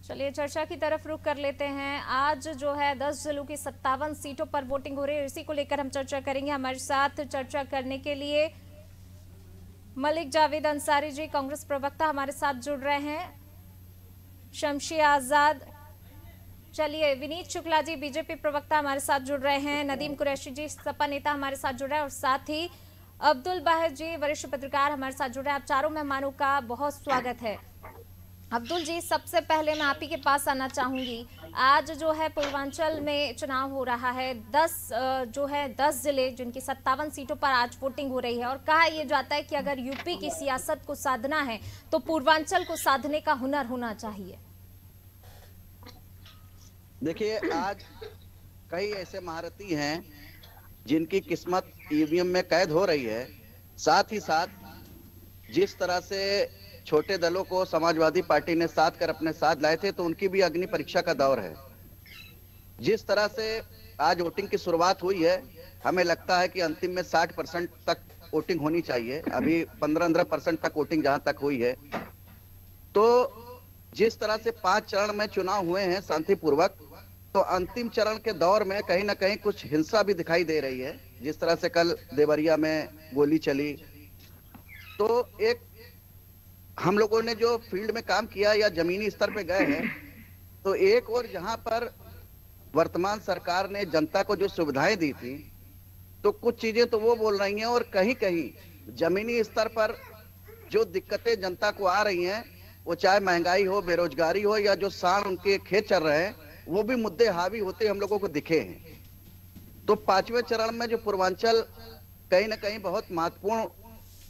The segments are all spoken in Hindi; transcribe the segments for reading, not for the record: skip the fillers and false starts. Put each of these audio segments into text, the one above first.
चलिए चर्चा की तरफ रुख कर लेते हैं। आज जो है 10 जिलों की 57 सीटों पर वोटिंग हो रही है, इसी को लेकर हम चर्चा करेंगे। हमारे साथ चर्चा करने के लिए मलिक जावेद अंसारी जी, कांग्रेस प्रवक्ता, हमारे साथ जुड़ रहे हैं। शमशी आजाद, चलिए विनीत शुक्ला जी, बीजेपी प्रवक्ता, हमारे साथ जुड़ रहे हैं। नदीम कुरैशी जी, सपा नेता, हमारे साथ जुड़ रहे हैं। और साथ ही अब्दुल बाहिर जी, वरिष्ठ पत्रकार, हमारे साथ जुड़ रहे हैं। आप चारों मेहमानों का बहुत स्वागत है। अब्दुल जी, सबसे पहले मैं आप ही के पास आना चाहूंगी। आज जो है पूर्वांचल में चुनाव हो रहा है। 10 जिले जिनकी 57 सीटों पर आज वोटिंग हो रही है, और कहा यह जाता है कि अगर यूपी की सियासत को साधना है तो पूर्वांचल को साधने का हुनर होना चाहिए। देखिए, आज कई ऐसे महारथी हैं जिनकी किस्मत ईवीएम में कैद हो रही है। साथ ही साथ जिस तरह से छोटे दलों को समाजवादी पार्टी ने साथ कर अपने साथ लाए थे, तो उनकी भी अग्नि परीक्षा का दौर है। जिस तरह से आज वोटिंग की शुरुआत हुई है, हमें लगता है कि अंतिम में 60% तक वोटिंग होनी चाहिए। अभी 15% तक वोटिंग जहां तक हुई है। तो जिस तरह से 5 चरण में चुनाव हुए हैं शांतिपूर्वक, तो अंतिम चरण के दौर में कहीं ना कहीं कुछ हिंसा भी दिखाई दे रही है। जिस तरह से कल देवरिया में गोली चली, तो एक हम लोगों ने जो फील्ड में काम किया या जमीनी स्तर पे गए हैं, तो एक और जहां पर वर्तमान सरकार ने जनता को जो सुविधाएं दी थी, तो कुछ चीजें तो वो बोल रही हैं, और कहीं कहीं जमीनी स्तर पर जो दिक्कतें जनता को आ रही हैं, वो चाहे महंगाई हो, बेरोजगारी हो, या जो सांड उनके खेत चल रहे हैं, वो भी मुद्दे हावी होते हम लोगों को दिखे हैं। तो 5वें चरण में जो पूर्वांचल कहीं ना कहीं बहुत महत्वपूर्ण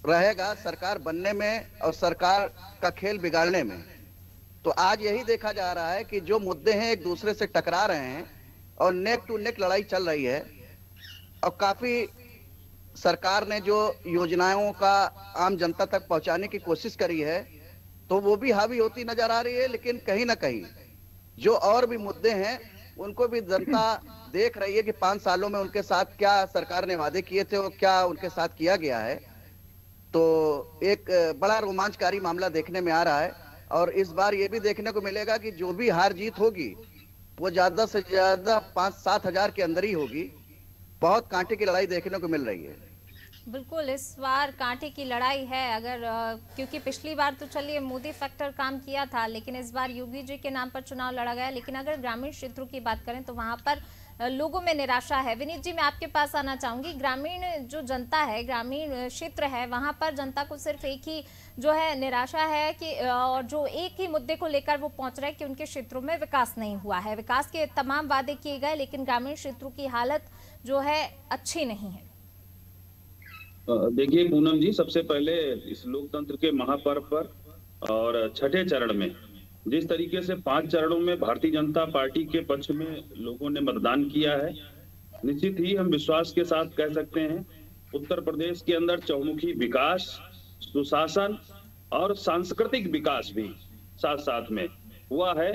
रहेगा सरकार बनने में और सरकार का खेल बिगाड़ने में। तो आज यही देखा जा रहा है कि जो मुद्दे हैं एक दूसरे से टकरा रहे हैं और नेक टू नेक लड़ाई चल रही है। और काफी सरकार ने जो योजनाओं का आम जनता तक पहुंचाने की कोशिश करी है, तो वो भी हावी होती नजर आ रही है। लेकिन कहीं ना कहीं जो और भी मुद्दे हैं, उनको भी जनता देख रही है कि 5 सालों में उनके साथ क्या सरकार ने वादे किए थे और क्या उनके साथ किया गया है। तो एक बड़ा रोमांचकारी मामला देखने में आ रहा है। और इस बार ये भी देखने को मिलेगा कि जो भी हार जीत होगी, वो ज्यादा से ज्यादा 5-7 हजार के अंदर ही होगी। बहुत कांटे की लड़ाई देखने को मिल रही है। बिल्कुल, इस बार कांटे की लड़ाई है। अगर क्योंकि पिछली बार तो चलिए मोदी फैक्टर काम किया था, लेकिन इस बार योगी जी के नाम पर चुनाव लड़ा गया। लेकिन अगर ग्रामीण क्षेत्रों की बात करें तो वहां पर लोगों में निराशा है। विनीत जी, मैं आपके पास आना चाहूंगी। ग्रामीण जो जनता है, ग्रामीण क्षेत्र है, वहां पर जनता को सिर्फ एक ही जो है निराशा है कि और जो एक ही मुद्दे को लेकर वो पहुंच रहे हैं कि उनके क्षेत्रों में विकास नहीं हुआ है। विकास के तमाम वादे किए गए, लेकिन ग्रामीण क्षेत्रों की हालत जो है अच्छी नहीं है। देखिए पूनम जी, सबसे पहले इस लोकतंत्र के महापर्व पर और छठे चरण में जिस तरीके से 5 चरणों में भारतीय जनता पार्टी के पक्ष में लोगों ने मतदान किया है, निश्चित ही हम विश्वास के साथ कह सकते हैं उत्तर प्रदेश के अंदर चहुमुखी विकास, सुशासन और सांस्कृतिक विकास भी साथ साथ में हुआ है।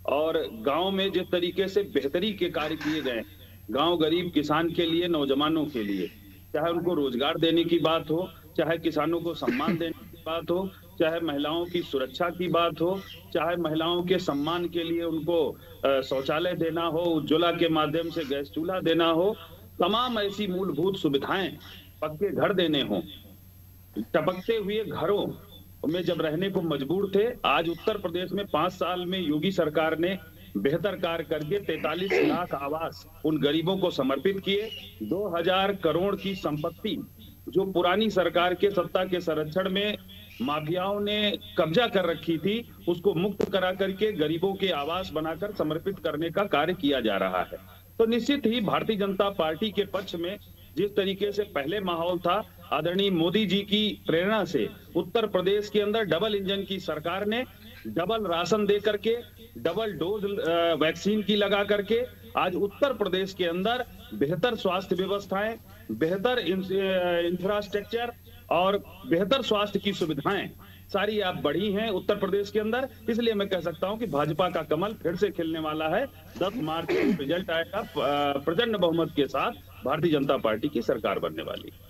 और गांव में जिस तरीके से बेहतरी के कार्य किए गए, गांव गरीब किसान के लिए, नौजवानों के लिए, चाहे उनको रोजगार देने की बात हो, चाहे किसानों को सम्मान देने की बात हो, चाहे महिलाओं की सुरक्षा की बात हो, चाहे महिलाओं के सम्मान के लिए उनको शौचालय देना हो, उज्ज्वला के माध्यम से गैस चूल्हा देना हो, तमाम ऐसी मूलभूत सुविधाएं, पक्के घर देने हो, टपकते हुए घरों में जब रहने को मजबूर थे, आज उत्तर प्रदेश में 5 साल में योगी सरकार ने बेहतर कार्य करके 43 लाख आवास उन गरीबों को समर्पित किए। 2000 करोड़ की संपत्ति जो पुरानी सरकार के सत्ता के संरक्षण में माफियाओं ने कब्जा कर रखी थी, उसको मुक्त करा करके गरीबों के आवास बनाकर समर्पित करने का कार्य किया जा रहा है। तो निश्चित ही भारतीय जनता पार्टी के पक्ष में जिस तरीके से पहले माहौल था, आदरणीय मोदी जी की प्रेरणा से उत्तर प्रदेश के अंदर डबल इंजन की सरकार ने डबल राशन दे करके, डबल डोज वैक्सीन की लगा करके आज उत्तर प्रदेश के अंदर बेहतर स्वास्थ्य व्यवस्थाएं, बेहतर इंफ्रास्ट्रक्चर और बेहतर स्वास्थ्य की सुविधाएं सारी आप बढ़ी हैं उत्तर प्रदेश के अंदर। इसलिए मैं कह सकता हूं कि भाजपा का कमल फिर से खिलने वाला है। 10 मार्च को रिजल्ट आएगा, प्रचंड बहुमत के साथ भारतीय जनता पार्टी की सरकार बनने वाली है।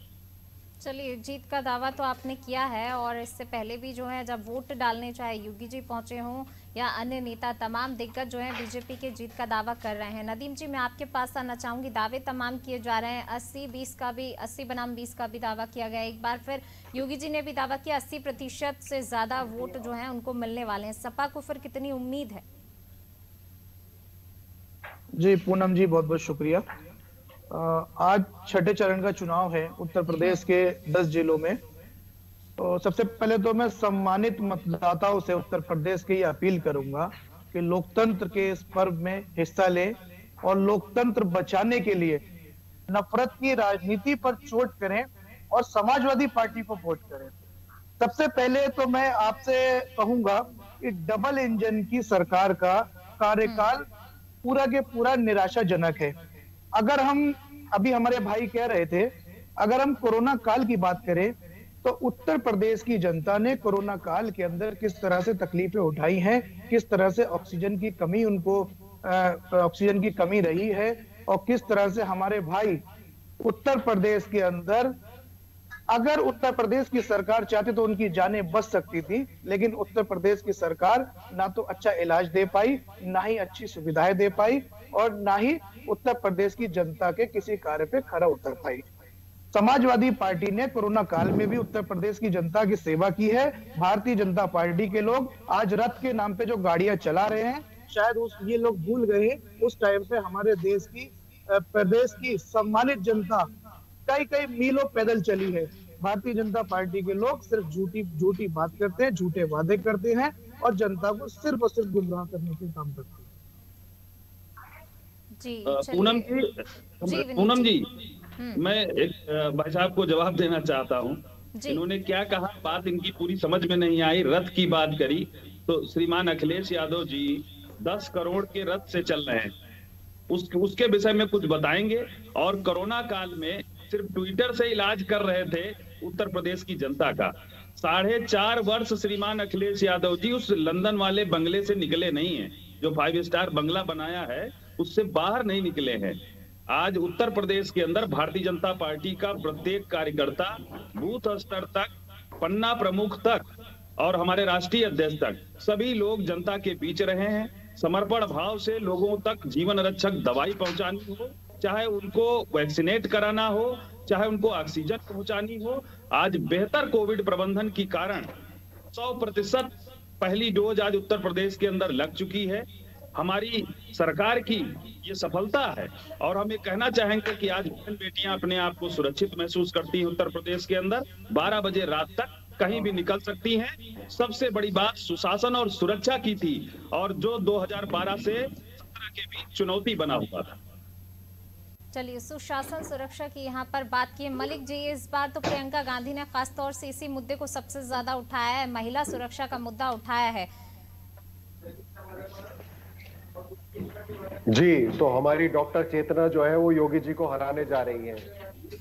चलिए, जीत का दावा तो आपने किया है और इससे पहले भी जो है जब वोट डालने चाहे योगी जी पहुंचे हों या अन्य नेता, तमाम दिग्गज जो है बीजेपी के जीत का दावा कर रहे हैं। नदीम जी, मैं आपके पास आना चाहूंगी। दावे तमाम किए जा रहे हैं, 80-20 का भी, 80 बनाम 20 का भी दावा किया गया। एक बार फिर योगी जी ने भी दावा किया 80% से ज्यादा वोट जो है उनको मिलने वाले हैं। सपा को फिर कितनी उम्मीद है? जी पूनम जी, बहुत बहुत शुक्रिया। आज छठे चरण का चुनाव है उत्तर प्रदेश के 10 जिलों में। तो सबसे पहले तो मैं सम्मानित मतदाताओं से उत्तर प्रदेश के ये अपील करूंगा कि लोकतंत्र के इस पर्व में हिस्सा लें और लोकतंत्र बचाने के लिए नफरत की राजनीति पर चोट करें और समाजवादी पार्टी को वोट करें। सबसे पहले तो मैं आपसे कहूंगा कि डबल इंजन की सरकार का कार्यकाल पूरा के पूरा निराशाजनक है। अगर हम, अभी हमारे भाई कह रहे थे, अगर हम कोरोना काल की बात करें तो उत्तर प्रदेश की जनता ने कोरोना काल के अंदर किस तरह से तकलीफें उठाई हैं, किस तरह से ऑक्सीजन की कमी, उनको ऑक्सीजन की कमी रही है और किस तरह से हमारे भाई उत्तर प्रदेश के अंदर, अगर उत्तर प्रदेश की सरकार चाहती तो उनकी जानें बच सकती थी, लेकिन उत्तर प्रदेश की सरकार ना तो अच्छा इलाज दे पाई, ना ही अच्छी सुविधाएं दे पाई और ना ही उत्तर प्रदेश की जनता के किसी कार्य पे खरा उतर पाई। समाजवादी पार्टी ने कोरोना काल में भी उत्तर प्रदेश की जनता की सेवा की है। भारतीय जनता पार्टी के लोग आज रथ के नाम पे जो गाड़ियां चला रहे हैं, शायद ये लोग भूल गए उस टाइम पे हमारे देश की, प्रदेश की सम्मानित जनता कई कई मीलों पैदल चली है। भारतीय जनता पार्टी के लोग सिर्फ झूठी बात करते हैं, झूठे वादे करते हैं और जनता को सिर्फ और सिर्फ गुमराह करने के काम करते हैं। पूनम जी, मैं एक भाई साहब को जवाब देना चाहता हूँ। इन्होंने क्या कहा, बात इनकी पूरी समझ में नहीं आई। रथ की बात करी तो श्रीमान अखिलेश यादव जी 10 करोड़ के रथ से चल रहे हैं, उसके विषय में कुछ बताएंगे। और कोरोना काल में सिर्फ ट्विटर से इलाज कर रहे थे उत्तर प्रदेश की जनता का। 4.5 वर्ष श्रीमान अखिलेश यादव जी उस लंदन वाले बंगले से निकले नहीं है, जो 5 स्टार बंगला बनाया है उससे बाहर नहीं निकले हैं। आज उत्तर प्रदेश के अंदर भारतीय जनता पार्टी का प्रत्येक कार्यकर्ता बूथ स्तर तक, पन्ना प्रमुख तक और हमारे राष्ट्रीय अध्यक्ष तक सभी लोग जनता के बीच रहे हैं। समर्पण भाव से लोगों तक जीवन रक्षक दवाई पहुंचानी हो, चाहे उनको वैक्सीनेट कराना हो, चाहे उनको ऑक्सीजन पहुंचानी हो। आज बेहतर कोविड प्रबंधन के कारण 100% पहली डोज आज उत्तर प्रदेश के अंदर लग चुकी है। हमारी सरकार की ये सफलता है और हम ये कहना चाहेंगे कि आज बहन बेटियां अपने आप को सुरक्षित महसूस करती हैं उत्तर प्रदेश के अंदर। 12 बजे रात तक कहीं भी निकल सकती हैं। सबसे बड़ी बात सुशासन और सुरक्षा की थी, और जो 2012 से 17 के बीच चुनौती बना हुआ था। चलिए, सुशासन सुरक्षा की यहाँ पर बात की। मलिक जी, इस बार तो प्रियंका गांधी ने खासतौर से इसी मुद्दे को सबसे ज्यादा उठाया है, महिला सुरक्षा का मुद्दा उठाया है। जी, तो हमारी डॉक्टर चेतना जो है वो योगी जी को हराने जा रही है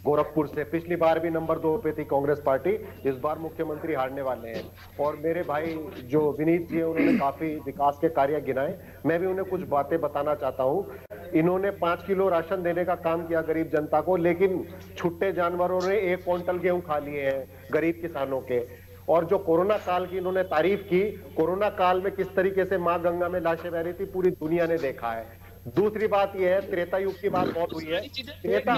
गोरखपुर से। पिछली बार भी नंबर 2 पे थी कांग्रेस पार्टी, इस बार मुख्यमंत्री हारने वाले हैं। और मेरे भाई जो विनीत जी हैं उन्होंने काफी विकास के कार्य गिनाए, मैं भी उन्हें कुछ बातें बताना चाहता हूं। इन्होंने 5 किलो राशन देने का काम किया गरीब जनता को, लेकिन छुट्टे जानवरों ने 1 क्विंटल गेहूं खा लिए हैं गरीब किसानों के। और जो कोरोना काल की इन्होंने तारीफ की, कोरोना काल में किस तरीके से मां गंगा में लाशें बह रही थी पूरी दुनिया ने देखा है। दूसरी बात यह है, त्रेता युग की बात बहुत हुई है। त्रेता,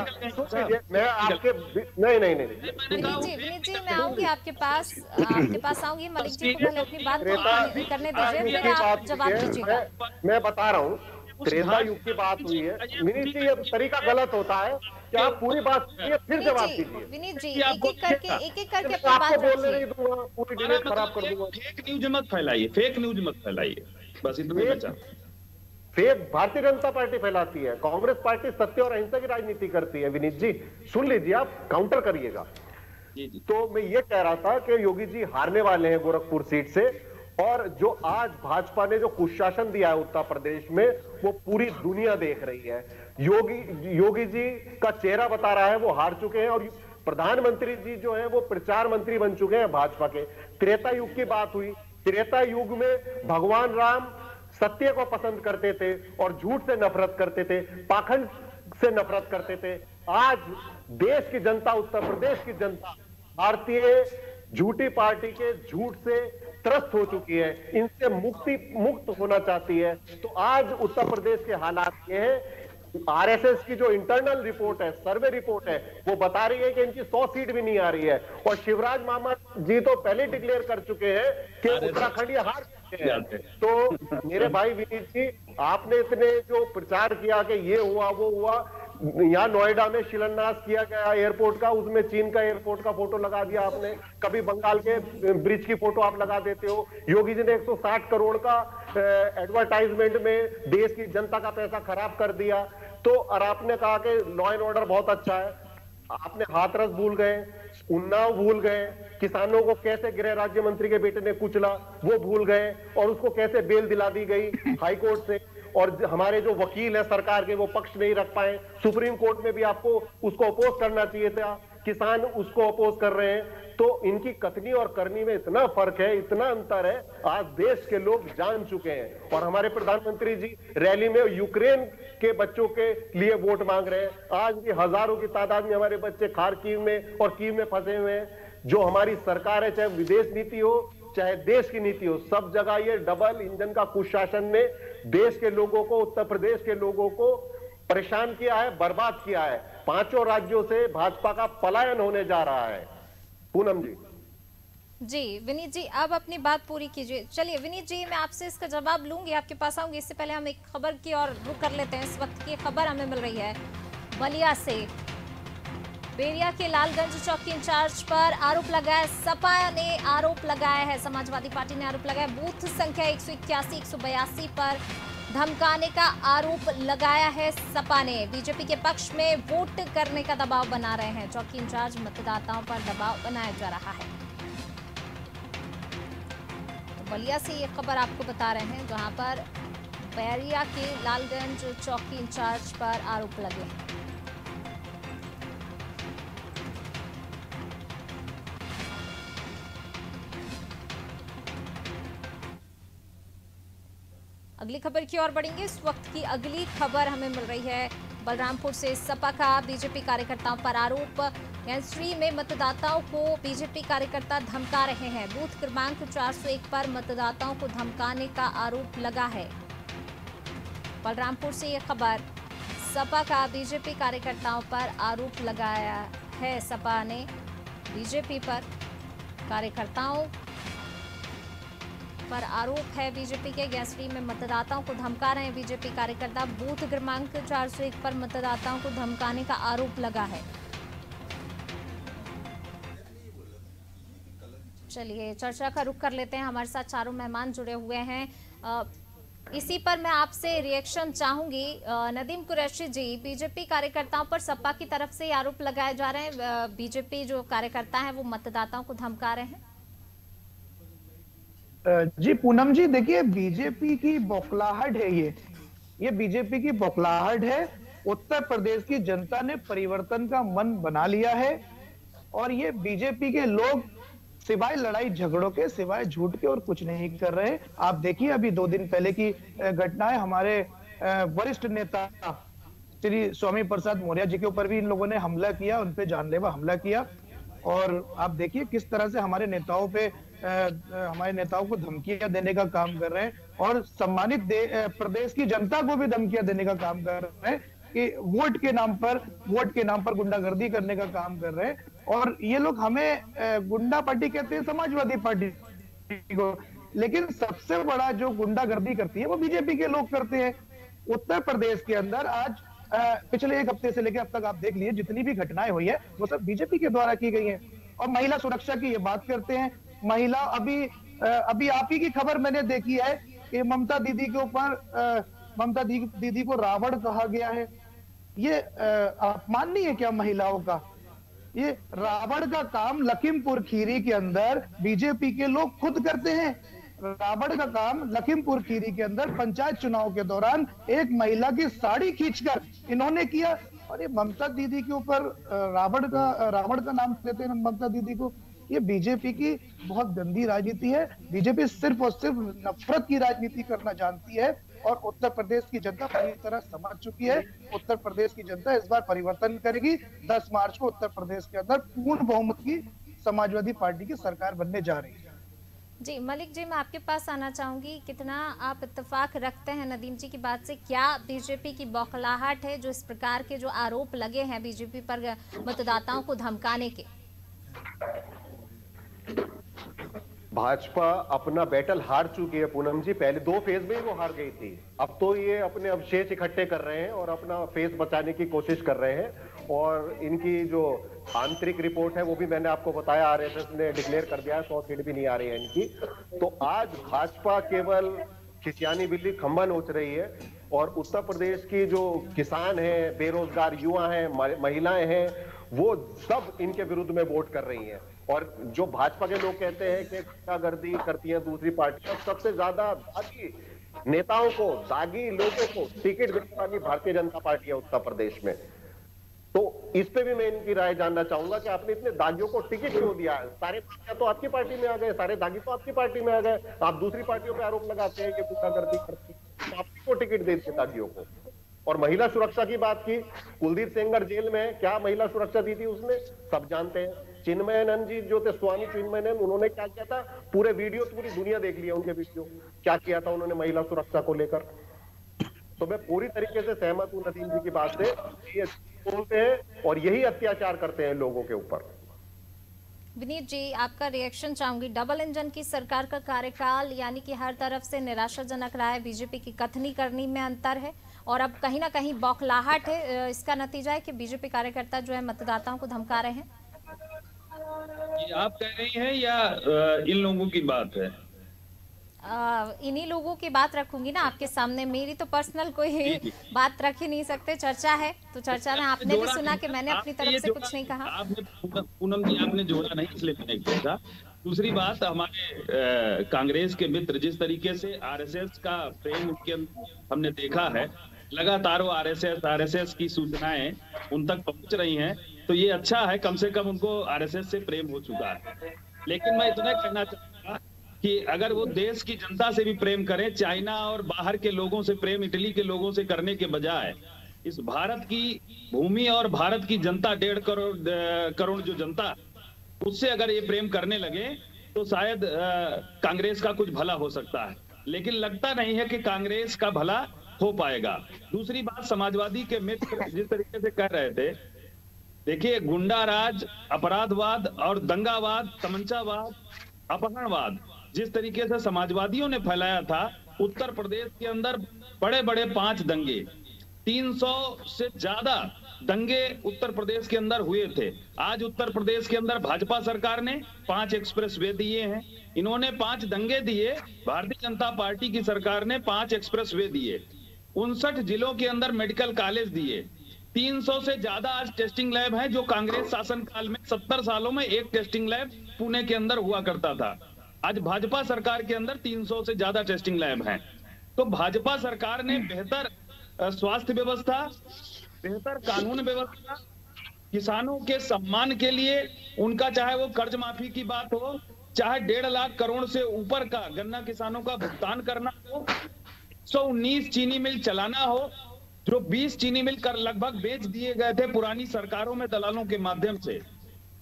मैं आपके नहीं विनीत जी मैं आऊंगी आपके पास आऊंगी। मलिक जी को पहले अपनी बात करने दीजिए, फिर आप जवाब दीजिएगा। मैं बता रहा हूँ, त्रेता युग की बात हुई है। विनीत जी, ये तरीका गलत होता है कि आप पूरी बात फिर जवाब दीजिए। विनीत जी, एक एक करके अपनी बात बोलने नहीं दूंगा, पूरी डिबेट खराब कर दूंगा। फेक न्यूज मत फैलाइए, फेक न्यूज मत फैलाइए, बस इतना बचा। फेक भारतीय जनता पार्टी फैलाती है, कांग्रेस पार्टी सत्य और अहिंसा की राजनीति करती है। विनीत जी सुन लीजिए, आप काउंटर करिएगा। तो मैं ये कह रहा था कि योगी जी हारने वाले हैं गोरखपुर सीट से, और जो आज भाजपा ने जो कुशासन दिया है उत्तर प्रदेश में वो पूरी दुनिया देख रही है। योगी जी का चेहरा बता रहा है वो हार चुके हैं, और प्रधानमंत्री जी जो है वो प्रचार मंत्री बन चुके हैं भाजपा के। त्रेता युग की बात हुई, त्रेता युग में भगवान राम सत्य को पसंद करते थे और झूठ से नफरत करते थे, पाखंड से नफरत करते थे। आज देश की जनता, उत्तर प्रदेश की जनता भारतीय झूठी पार्टी के झूठ से त्रस्त हो चुकी है, इनसे मुक्त होना चाहती है। तो आज उत्तर प्रदेश के हालात ये है, आरएसएस की जो इंटरनल रिपोर्ट है, सर्वे रिपोर्ट है, वो बता रही है कि इनकी 100 सीट भी नहीं आ रही है। और शिवराज मामा जी तो पहले डिक्लेयर कर चुके हैं कि उत्तराखंड ये हार चुके हैं। तो मेरे भाई विनीत जी, आपने इतने जो प्रचार किया कि ये हुआ वो हुआ, यहाँ नोएडा में शिलान्यास किया गया एयरपोर्ट का, उसमें चीन का एयरपोर्ट का फोटो लगा दिया आपने, कभी बंगाल के ब्रिज की फोटो आप लगा देते हो। योगी जी ने 160 करोड़ का एडवर्टाइजमेंट में देश की जनता का पैसा खराब कर दिया। तो और आपने कहा कि लॉ एंड ऑर्डर बहुत अच्छा है, आपने हाथरस भूल गए, उन्नाव भूल गए, किसानों को कैसे गृह राज्य मंत्री के बेटे ने कुचला वो भूल गए, और उसको कैसे बेल दिला दी गई हाईकोर्ट से, और हमारे जो वकील है सरकार के वो पक्ष नहीं रख पाए। सुप्रीम कोर्ट में भी आपको उसको अपोज करना चाहिए था, किसान उसको अपोज कर रहे हैं। तो इनकी कथनी और करनी में इतना फर्क है, इतना अंतर है, आज देश के लोग जान चुके हैं। और हमारे प्रधानमंत्री जी रैली में यूक्रेन के बच्चों के लिए वोट मांग रहे हैं। आज भी हजारों की तादाद में हमारे बच्चे खार्किव में और कीव में फंसे हुए हैं। जो हमारी सरकार है, चाहे विदेश नीति हो चाहे देश की नीति हो, सब जगह ये डबल इंजन का कुशासन ने देश के लोगों को, उत्तर प्रदेश के लोगों को परेशान किया है, बर्बाद किया है। 5 राज्यों से भाजपा का पलायन होने जा रहा है। पूनम जी। विनीत जी, अब अपनी बात पूरी कीजिए। चलिए विनीत जी, मैं आपसे इसका जवाब लूंगी, आपके पास आऊंगी। इससे पहले हम एक खबर की और रुख कर लेते हैं। इस वक्त की खबर हमें मिल रही है बलिया से। बेरिया के लालगंज चौकी इंचार्ज पर आरोप लगाया, सपा ने आरोप लगाया है, समाजवादी पार्टी ने आरोप लगाया, बूथ संख्या 181, 182 पर धमकाने का आरोप लगाया है सपा ने। बीजेपी के पक्ष में वोट करने का दबाव बना रहे हैं। चौकी इंचार्ज मतदाताओं पर दबाव बनाया जा रहा है। तो बलिया से ये खबर आपको बता रहे हैं, जहां पर बैरिया के लालगंज चौकी इंचार्ज पर आरोप लगे हैं। अगली खबर की ओर बढ़ेंगे। इस वक्त की अगली खबर हमें मिल रही है बलरामपुर से। सपा का बीजेपी कार्यकर्ताओं पर आरोप, गैंगस्ट्री में मतदाताओं को बीजेपी कार्यकर्ता धमका रहे हैं। बूथ क्रमांक 401 पर मतदाताओं को धमकाने का आरोप लगा है। बलरामपुर से यह खबर, सपा का बीजेपी कार्यकर्ताओं पर आरोप लगाया है। सपा ने बीजेपी पर कार्यकर्ताओं पर आरोप है, बीजेपी के गैंगस्ट्री में मतदाताओं को धमका रहे हैं बीजेपी कार्यकर्ता। बूथ क्रमांक 401 पर मतदाताओं को धमकाने का आरोप लगा है। चलिए चर्चा का रुख कर लेते हैं। हमारे साथ चारों मेहमान जुड़े हुए हैं। इसी पर मैं आपसे रिएक्शन चाहूंगी। नदीम कुरैशी जी, बीजेपी कार्यकर्ताओं पर सपा की तरफ से आरोप लगाए जा रहे हैं, बीजेपी जो कार्यकर्ता हैं वो मतदाताओं को धमका रहे हैं। जी पूनम जी, देखिए बीजेपी की बौखलाहट है ये बीजेपी की बौखलाहट है। उत्तर प्रदेश की जनता ने परिवर्तन का मन बना लिया है, और ये बीजेपी के लोग सिवाय लड़ाई झगड़ों के, सिवाय झूठ के और कुछ नहीं कर रहे। आप देखिए अभी 2 दिन पहले की घटनाएं, हमारे वरिष्ठ नेता श्री स्वामी प्रसाद मौर्य जी के ऊपर भी इन लोगों ने हमला किया, उन पे जानलेवा हमला किया। और आप देखिए किस तरह से हमारे नेताओं को धमकियां देने का काम कर रहे हैं, और सम्मानित प्रदेश की जनता को भी धमकियां देने का काम कर रहे हैं कि वोट के नाम पर गुंडागर्दी करने का काम कर रहे हैं। और ये लोग हमें गुंडा पार्टी कहते हैं, समाजवादी पार्टी को, लेकिन सबसे बड़ा जो गुंडागर्दी करती है वो बीजेपी के लोग करते हैं। उत्तर प्रदेश के अंदर आज पिछले 1 हफ्ते से लेकर अब तक आप देख लीजिए, जितनी भी घटनाएं हुई है वो सब बीजेपी के द्वारा की गई हैं। और महिला सुरक्षा की ये बात करते हैं, महिला अभी आप ही की खबर मैंने देखी है कि ममता दीदी के ऊपर ममता दीदी को रावण कहा गया है। ये अपमान नहीं है क्या महिलाओं का? ये रावण का काम लखीमपुर खीरी के अंदर बीजेपी के लोग खुद करते हैं। रावण का काम लखीमपुर खीरी के अंदर पंचायत चुनाव के दौरान एक महिला की साड़ी खींचकर इन्होंने किया। और ये ममता दीदी के ऊपर रावण का नाम देते हैं ममता दीदी को। ये बीजेपी की बहुत गंदी राजनीति है। बीजेपी सिर्फ और सिर्फ नफरत की राजनीति करना जानती है, और उत्तर प्रदेश की जनता पूरी तरह समझ चुकी है। उत्तर प्रदेश की जनता इस बार परिवर्तन करेगी। 10 मार्च को उत्तर प्रदेश के अंदर पूर्ण बहुमत की समाजवादी पार्टी की सरकार बनने जा रही है। जी मलिक जी, मैं आपके पास आना चाहूंगी, कितना आप इत्तेफाक रखते हैं नदीम जी की बात से? क्या बीजेपी की बौखलाहट है जो इस प्रकार के जो आरोप लगे हैं बीजेपी पर मतदाताओं को धमकाने के? भाजपा अपना बैटल हार चुकी है पूनम जी। पहले 2 फेज में ही वो हार गई थी। अब तो ये अपने अवशेष इकट्ठे कर रहे हैं और अपना फेस बचाने की कोशिश कर रहे हैं। और इनकी जो आंतरिक रिपोर्ट है वो भी मैंने आपको बताया, आरएसएस ने डिक्लेयर कर दिया है, 100 सीट भी नहीं आ रही है इनकी। तो आज भाजपा केवल खिसियानी बिल्ली खंबा नोच रही है। और उत्तर प्रदेश की जो किसान हैं, बेरोजगार युवा हैं, महिलाएं हैं, वो सब इनके विरुद्ध में वोट कर रही हैं। और जो भाजपा के लोग कहते हैं कि गुंडागर्दी करती हैं दूसरी पार्टियां, सबसे ज्यादा दागी नेताओं को, दागी लोगों को टिकट देने वाली भारतीय जनता पार्टी है उत्तर प्रदेश में। तो इस पे भी मैं इनकी राय जानना चाहूंगा कि आपने इतने दागियों को टिकट क्यों दिया है? सारे दागिया तो आपकी पार्टी में आ गए, सारे दागी तो आपकी पार्टी में आ गए, आप दूसरी पार्टियों पे आरोप लगाते हैं कि गुंडागर्दी करती है, तो आपको टिकट दे दिए दागियों को। और महिला सुरक्षा की बात की, कुलदीप सेंगर जेल में क्या महिला सुरक्षा दी थी उसने, सब जानते हैं। चिन्मयानंद जी जो थे, स्वामी चिन्मयानंद, उन्होंने क्या किया था? पूरे वीडियो, पूरी दुनिया देख लिया उनके वीडियो, क्या किया था उन्होंने महिला सुरक्षा को लेकर। तो मैं पूरी तरीके से सहमत हूं नदीम जी की बात से। ये बोलते हैं और यही अत्याचार करते हैं लोगों के ऊपर। विनीत जी, आपका रिएक्शन चाहूंगी। डबल इंजन की सरकार का कार्यकाल यानी कि हर तरफ से निराशाजनक रहा है, बीजेपी की कथनी करनी में अंतर है और अब कहीं ना कहीं बौखलाहट है। इसका नतीजा है कि बीजेपी कार्यकर्ता जो है मतदाताओं को धमका रहे हैं। ये आप कह रही हैं या इन लोगों की बात है? इन्हीं लोगों की बात रखूंगी ना आपके सामने, मेरी तो पर्सनल कोई बात रख ही नहीं सकते। चर्चा है तो चर्चा में आपने भी सुना कि मैंने अपनी तरफ से कुछ नहीं कहा। आपने पूनम जी आपने जोड़ा नहीं, इसलिए मैंने पूछा। दूसरी बात, हमारे कांग्रेस के मित्र जिस तरीके से आरएसएस का प्रेम उनके हमने देखा है, लगातार वो आरएसएस की सूचनाएं उन तक पहुंच रही हैं, तो ये अच्छा है, कम से कम उनको आरएसएस से प्रेम हो चुका है। लेकिन मैं इतना कहना चाहूंगा कि अगर वो देश की जनता से भी प्रेम करें, चाइना और बाहर के लोगों से प्रेम, इटली के लोगों से करने के बजाय इस भारत की भूमि और भारत की जनता 1.5 करोड़ जो जनता, उससे अगर ये प्रेम करने लगे तो शायद कांग्रेस का कुछ भला हो सकता है। लेकिन लगता नहीं है कि कांग्रेस का भला हो पाएगा। दूसरी बात, समाजवादी के मित्र जिस तरीके से कह रहे थे, देखिए गुंडा राज, अपराधवाद और दंगावाद, तमंचावाद, अपहरणवाद जिस तरीके से समाजवादियों ने फैलाया था, उत्तर प्रदेश के अंदर बड़े बड़े 5 दंगे, 300 से ज्यादा दंगे उत्तर प्रदेश के अंदर हुए थे। आज उत्तर प्रदेश के अंदर भाजपा सरकार ने 5 एक्सप्रेसवे दिए हैं, इन्होंने 5 दंगे दिए, भारतीय जनता पार्टी की सरकार ने 5 एक्सप्रेसवे दिए, 59 जिलों के अंदर मेडिकल कॉलेज दिए, 300 से ज्यादा आज टेस्टिंग लैब है, जो कांग्रेस शासन काल में 70 सालों में एक टेस्टिंग लैब पुणे के अंदर हुआ करता था। आज भाजपा सरकार के अंदर 300 से ज्यादा टेस्टिंग लैब हैं। तो भाजपा सरकार ने बेहतर स्वास्थ्य व्यवस्था, बेहतर कानून व्यवस्था, किसानों के सम्मान के लिए उनका, चाहे वो कर्ज माफी की बात हो, चाहे 1.5 लाख करोड़ से ऊपर का गन्ना किसानों का भुगतान करना हो, 119 चीनी मिल चलाना हो, जो 20 चीनी मिल कर लगभग बेच दिए गए थे पुरानी सरकारों में दलालों के माध्यम से,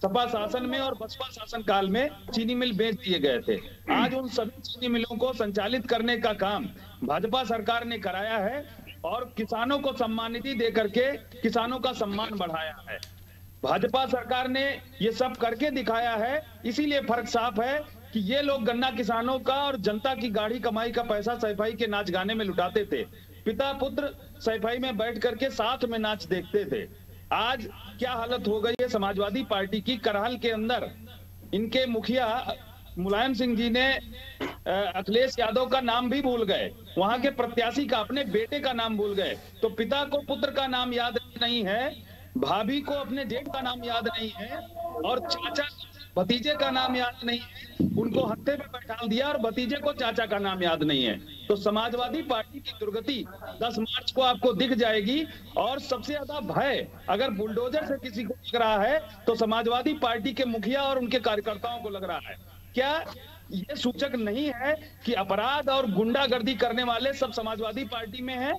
सपा शासन में और बसपा शासन काल में चीनी मिल बेच दिए गए थे। आज उन सभी चीनी मिलों को संचालित करने का काम भाजपा सरकार ने कराया है और किसानों को सम्मानिधि दे करके किसानों का सम्मान बढ़ाया है। भाजपा सरकार ने ये सब करके दिखाया है, इसीलिए फर्क साफ है कि ये लोग गन्ना किसानों का और जनता की गाढ़ी कमाई का पैसा सैफाई के नाच गाने में लुटाते थे। पिता पुत्र सैफाई में बैठ करके साथ में नाच देखते थे। आज क्या हालत हो गई है समाजवादी पार्टी की, करहल के अंदर इनके मुखिया मुलायम सिंह जी ने अखिलेश यादव का नाम भी भूल गए, वहां के प्रत्याशी का, अपने बेटे का नाम भूल गए। तो पिता को पुत्र का नाम याद नहीं है, भाभी को अपने जेठ का नाम याद नहीं है और चाचा भतीजे का नाम याद नहीं है, उनको हत्थे पे बैठा दिया और भतीजे को चाचा का नाम याद नहीं है। तो समाजवादी पार्टी की दुर्गति 10 मार्च को आपको दिख जाएगी। और सबसे ज्यादा भय अगर बुलडोजर से किसी को लग रहा है तो समाजवादी पार्टी के मुखिया और उनके कार्यकर्ताओं को लग रहा है। क्या ये सूचक नहीं है कि अपराध और गुंडागर्दी करने वाले सब समाजवादी पार्टी में हैं,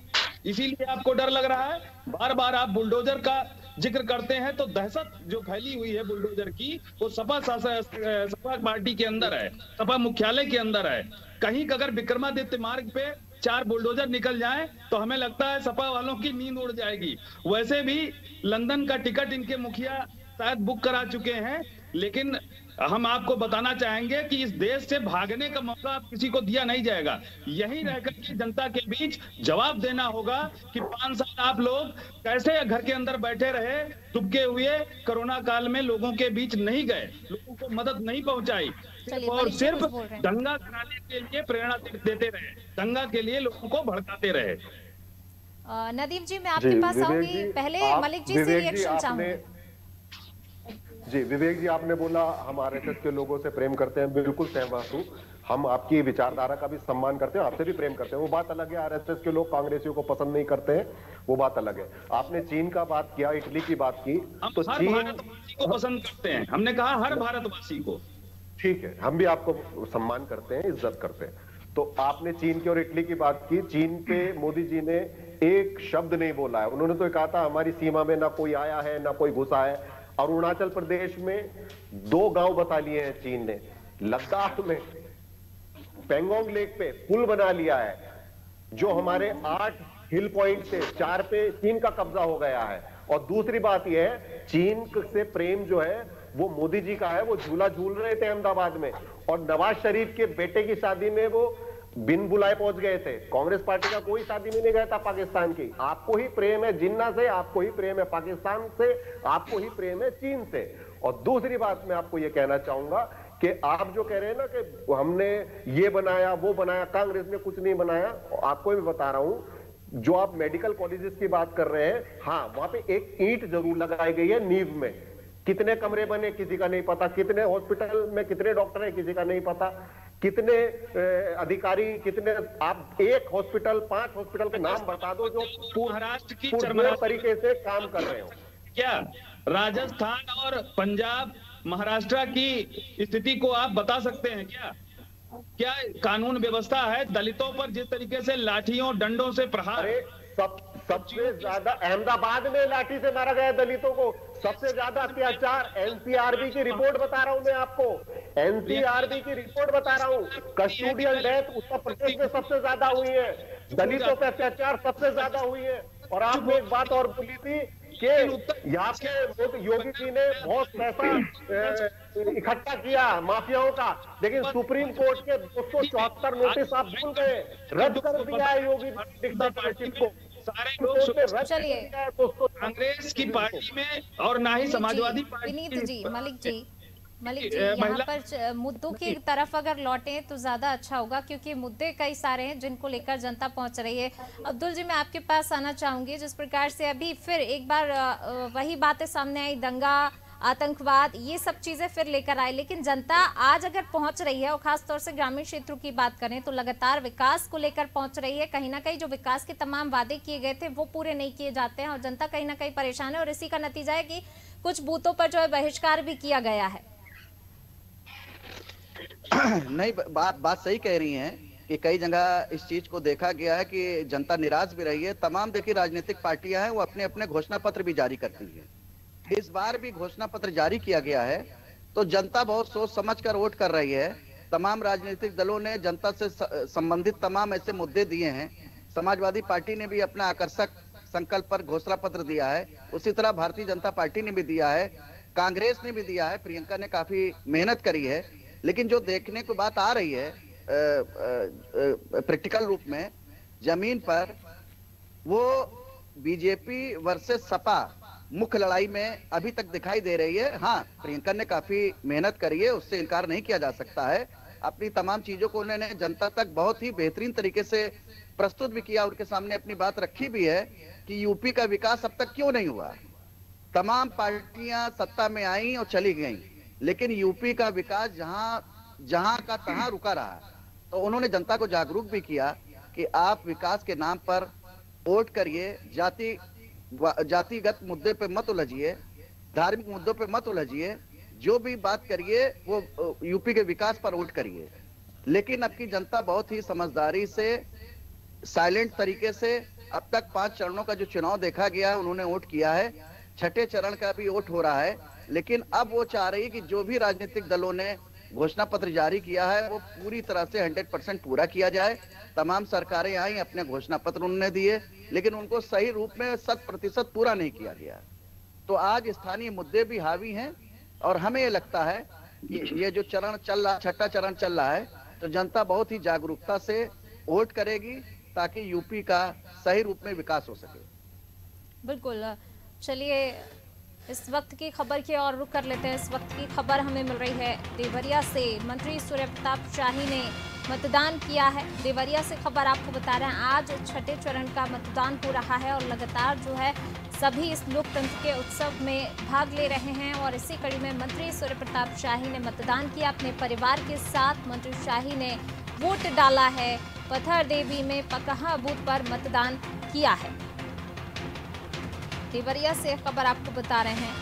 इसीलिए आपको डर लग रहा है? बार बार आप बुलडोजर का जिक्र करते हैं तो दहशत जो फैली हुई है बुलडोजर की, वो सपा पार्टी के अंदर है, सपा मुख्यालय के अंदर है। कहीं अगर विक्रमादित्य मार्ग पे 4 बुलडोजर निकल जाएं तो हमें लगता है सपा वालों की नींद उड़ जाएगी। वैसे भी लंदन का टिकट इनके मुखिया शायद बुक करा चुके हैं, लेकिन हम आपको बताना चाहेंगे कि इस देश से भागने का मौका आप किसी को दिया नहीं जाएगा। यहीं रहकर के जनता के बीच जवाब देना होगा कि 5 साल आप लोग कैसे घर के अंदर बैठे रहे, दुबके हुए, कोरोना काल में लोगों के बीच नहीं गए, लोगों को मदद नहीं पहुंचाई, और सिर्फ दंगा कराने के लिए प्रेरणा देते रहे, दंगा के लिए लोगों को भड़काते रहे। नदीम जी, मैं आपके पास आऊंगी, पहले मलिक जी से रिएक्शन चाहूंगी। जी विवेक जी, आपने बोला हम आरएसएस के लोगों से प्रेम करते हैं, बिल्कुल सहमत हूं। हम आपकी विचारधारा का भी सम्मान करते हैं, आपसे भी प्रेम करते हैं, वो बात अलग है। आरएसएस के लोग कांग्रेसियों को पसंद नहीं करते हैं, वो बात अलग है। आपने चीन का बात किया, इटली की बात की, तो हर भारतवासी को पसंद करते हैं, हमने कहा हर भारतवासी को। ठीक है, हम भी आपको सम्मान करते हैं, इज्जत करते हैं। तो आपने चीन की और इटली की बात की। चीन पे मोदी जी ने एक शब्द नहीं बोला है, उन्होंने तो कहा था हमारी सीमा में ना कोई आया है ना कोई घुसा है। अरुणाचल प्रदेश में 2 गांव बता लिए हैं चीन ने। लद्दाख में पेंगोंग लेक पे पुल बना लिया है, जो हमारे 8 हिल पॉइंट से 4 पे चीन का कब्जा हो गया है। और दूसरी बात यह है, चीन से प्रेम जो है वो मोदी जी का है। वो झूला झूल रहे थे अहमदाबाद में, और नवाज शरीफ के बेटे की शादी में वो बिन बुलाए पहुंच गए थे। कांग्रेस पार्टी का कोई शादी में नहीं गया था पाकिस्तान की। आपको ही प्रेम है जिन्ना से, आपको ही प्रेम है पाकिस्तान से, आपको ही प्रेम है चीन से। और दूसरी बात मैं आपको ये कहना चाहूंगा कि आप जो कह रहे हैं ना कि हमने ये बनाया वो बनाया, कांग्रेस ने कुछ नहीं बनाया। आपको भी बता रहा हूं, जो आप मेडिकल कॉलेजेस की बात कर रहे हैं, हाँ वहां पे एक ईंट जरूर लगाई गई है नींव में। कितने कमरे बने किसी का नहीं पता, कितने हॉस्पिटल में कितने डॉक्टर है किसी का नहीं पता, कितने अधिकारी, कितने, आप एक हॉस्पिटल 5 हॉस्पिटल के नाम बता दो जो महाराष्ट्र की पूर्ण तरीके से काम कर रहे हो। क्या राजस्थान और पंजाब महाराष्ट्र की स्थिति को आप बता सकते हैं क्या? क्या कानून व्यवस्था है? दलितों पर जिस तरीके से लाठियों डंडों से प्रहार, सबसे ज्यादा अहमदाबाद में लाठी से मारा गया दलितों को, सबसे ज्यादा अत्याचार। एनसीआरबी की रिपोर्ट बता रहा हूं मैं आपको, एनसीआरबी की रिपोर्ट बता रहा हूं। कस्टोडियल डेथ उत्तर प्रदेश में सबसे ज्यादा हुई है, दलितों पे अत्याचार सबसे ज्यादा हुई है। और आपने एक बात और बोली थी कि यहाँ के योगी जी ने बहुत पैसा इकट्ठा किया माफियाओं का, लेकिन सुप्रीम कोर्ट के 274 नोटिस आप भूल गए, रद्द कर दिया है योगी डिक्टेटरशिप को। सारे लोग चलिए कांग्रेस की पार्टी में और ना ही समाजवादी पार्टी। विनीत जी, मलिक जी यहाँ पर मुद्दों की तरफ अगर लौटे तो ज्यादा अच्छा होगा, क्योंकि मुद्दे कई सारे हैं जिनको लेकर जनता पहुंच रही है। अब्दुल जी, मैं आपके पास आना चाहूंगी। जिस प्रकार से अभी फिर एक बार वही बातें सामने आई, दंगा, आतंकवाद, ये सब चीजें फिर लेकर आए, लेकिन जनता आज अगर पहुंच रही है, और खासतौर से ग्रामीण क्षेत्रों की बात करें तो लगातार विकास को लेकर पहुंच रही है। कहीं ना कहीं जो विकास के तमाम वादे किए गए थे वो पूरे नहीं किए जाते हैं, और जनता कहीं ना कहीं परेशान है, और इसी का नतीजा है कि कुछ बूथों पर जो है बहिष्कार भी किया गया है। नहीं, बात सही कह रही हैं कि कई जगह इस चीज को देखा गया है कि जनता निराश भी रही है। तमाम देखिए राजनीतिक पार्टियां हैं, वो अपने अपने घोषणा पत्र भी जारी करती हैं। इस बार भी घोषणा पत्र जारी किया गया है, तो जनता बहुत सोच समझ कर वोट कर रही है। तमाम राजनीतिक दलों ने जनता से संबंधित तमाम ऐसे मुद्दे दिए हैं। समाजवादी पार्टी ने भी अपना आकर्षक संकल्प पर घोषणा पत्र दिया है, उसी तरह भारतीय जनता पार्टी ने भी दिया है, कांग्रेस ने भी दिया है, प्रियंका ने काफी मेहनत करी है। लेकिन जो देखने को बात आ रही है प्रैक्टिकल रूप में जमीन पर, वो बीजेपी वर्सेस सपा मुख्य लड़ाई में अभी तक दिखाई दे रही है। हाँ, प्रियंका ने काफी मेहनत करी है, उससे इनकार नहीं किया जा सकता है। अपनी तमाम चीजों को उन्होंने जनता तक बहुत ही बेहतरीन तरीके से प्रस्तुत भी किया, उनके सामने अपनी बात रखी भी है कि यूपी का विकास अब तक क्यों नहीं हुआ। तमाम पार्टियां सत्ता में आई और चली गई, लेकिन यूपी का विकास जहां का तहां रुका रहा। तो उन्होंने जनता को जागरूक भी किया कि आप विकास के नाम पर वोट करिए, जातिगत मुद्दे पे मत उलझिए, धार्मिक मुद्दों पे मत उलझिए, जो भी बात करिए वो यूपी के विकास पर वोट करिए। लेकिन अब की जनता बहुत ही समझदारी से, साइलेंट तरीके से अब तक 5 चरणों का जो चुनाव देखा गया है, उन्होंने वोट किया है। छठे चरण का भी वोट हो रहा है, लेकिन अब वो चाह रही है कि जो भी राजनीतिक दलों ने घोषणा पत्र जारी किया है वो पूरी तरह से 100% पूरा किया जाए। तमाम सरकारें आई, अपने घोषणा पत्र उन्होंने दिए, लेकिन उनको सही रूप में 100% पूरा नहीं किया गया। तो आज स्थानीय मुद्दे भी हावी हैं और हमें ये लगता है कि ये जो चरण चल रहा, छठा चरण चल रहा है, तो जनता बहुत ही जागरूकता से वोट करेगी ताकि यूपी का सही रूप में विकास हो सके। बिल्कुल, चलिए इस वक्त की खबर की ओर रुख कर लेते हैं। इस वक्त की खबर हमें मिल रही है देवरिया से। मंत्री सूर्य प्रताप शाही ने मतदान किया है। देवरिया से खबर आपको बता रहे हैं, आज छठे चरण का मतदान हो रहा है और लगातार जो है सभी इस लोकतंत्र के उत्सव में भाग ले रहे हैं। और इसी कड़ी में मंत्री सूर्य प्रताप शाही ने मतदान किया अपने परिवार के साथ। मंत्री शाही ने वोट डाला है, पत्थर देवी में पकहा बूथ पर मतदान किया है। देवरिया से खबर आपको बता रहे हैं।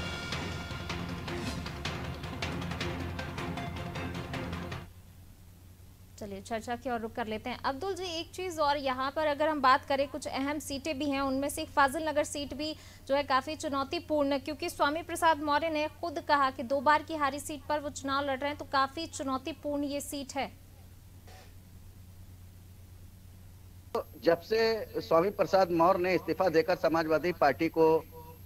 चलिए चर्चा की ओर रुख कर लेते हैं। अब्दुल जी, एक चीज और यहाँ पर अगर हम बात करें, कुछ अहम सीटें भी हैं, उनमें से फाजिल नगर सीट भी जो है काफी चुनौतीपूर्ण, क्योंकि स्वामी प्रसाद मौर्य ने खुद कहा कि 2 बार की हारी सीट पर वो चुनाव लड़ रहे हैं, तो काफी चुनौतीपूर्ण ये सीट है। जब से स्वामी प्रसाद मौर्य ने इस्तीफा देकर समाजवादी पार्टी को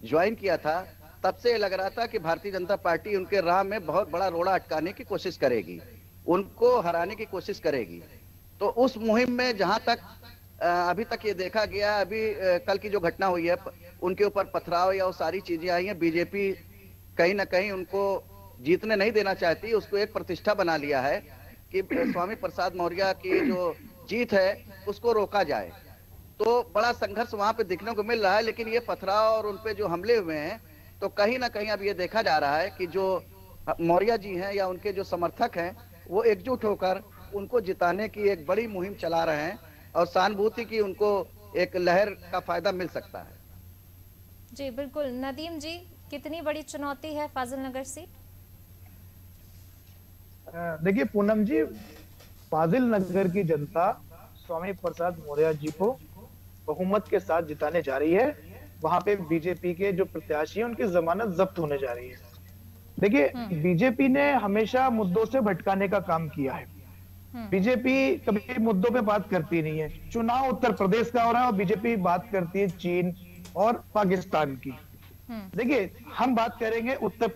ज्वाइन किया था, तब से लग रहा था कि भारतीय जनता पार्टी उनके राह में बहुत बड़ा रोड़ा अटकाने की कोशिश करेगी, उनको हराने की कोशिश करेगी। तो उस मुहिम में जहां तक अभी तक ये देखा गया, अभी कल की जो घटना हुई है, उनके ऊपर पथराव या वो सारी चीजें आई हैं, बीजेपी कहीं ना कहीं उनको जीतने नहीं देना चाहती, उसको एक प्रतिष्ठा बना लिया है कि स्वामी प्रसाद मौर्य की जो जीत है उसको रोका जाए। तो बड़ा संघर्ष वहां पे दिखने को मिल रहा है। लेकिन ये पथराव और उनपे जो हमले हुए हैं, तो कहीं ना कहीं अब ये देखा जा रहा है कि जो मौर्य जी हैं या उनके जो समर्थक हैं, वो एकजुट होकर उनको जिताने की एक बड़ी मुहिम चला रहे हैं और सहानुभूति की उनको एक लहर का फायदा मिल सकता है। जी बिल्कुल। नदीम जी, कितनी बड़ी चुनौती है फाजिल नगर सीट? देखिए पूनम जी, फाजिल नगर की जनता स्वामी प्रसाद मौर्य जी को बहुमत के साथ जिताने जा रही है। वहां पे बीजेपी के जो प्रत्याशी हैं उनकी जमानत जब्त होने जा रही है। देखिए, बीजेपी ने हमेशा मुद्दों से भटकाने का काम किया है। बीजेपी कभी मुद्दों पे बात करती नहीं है। चुनाव उत्तर प्रदेश का हो रहा है और बीजेपी बात करती है चीन और पाकिस्तान की। देखिए, हम बात करेंगे उत्तर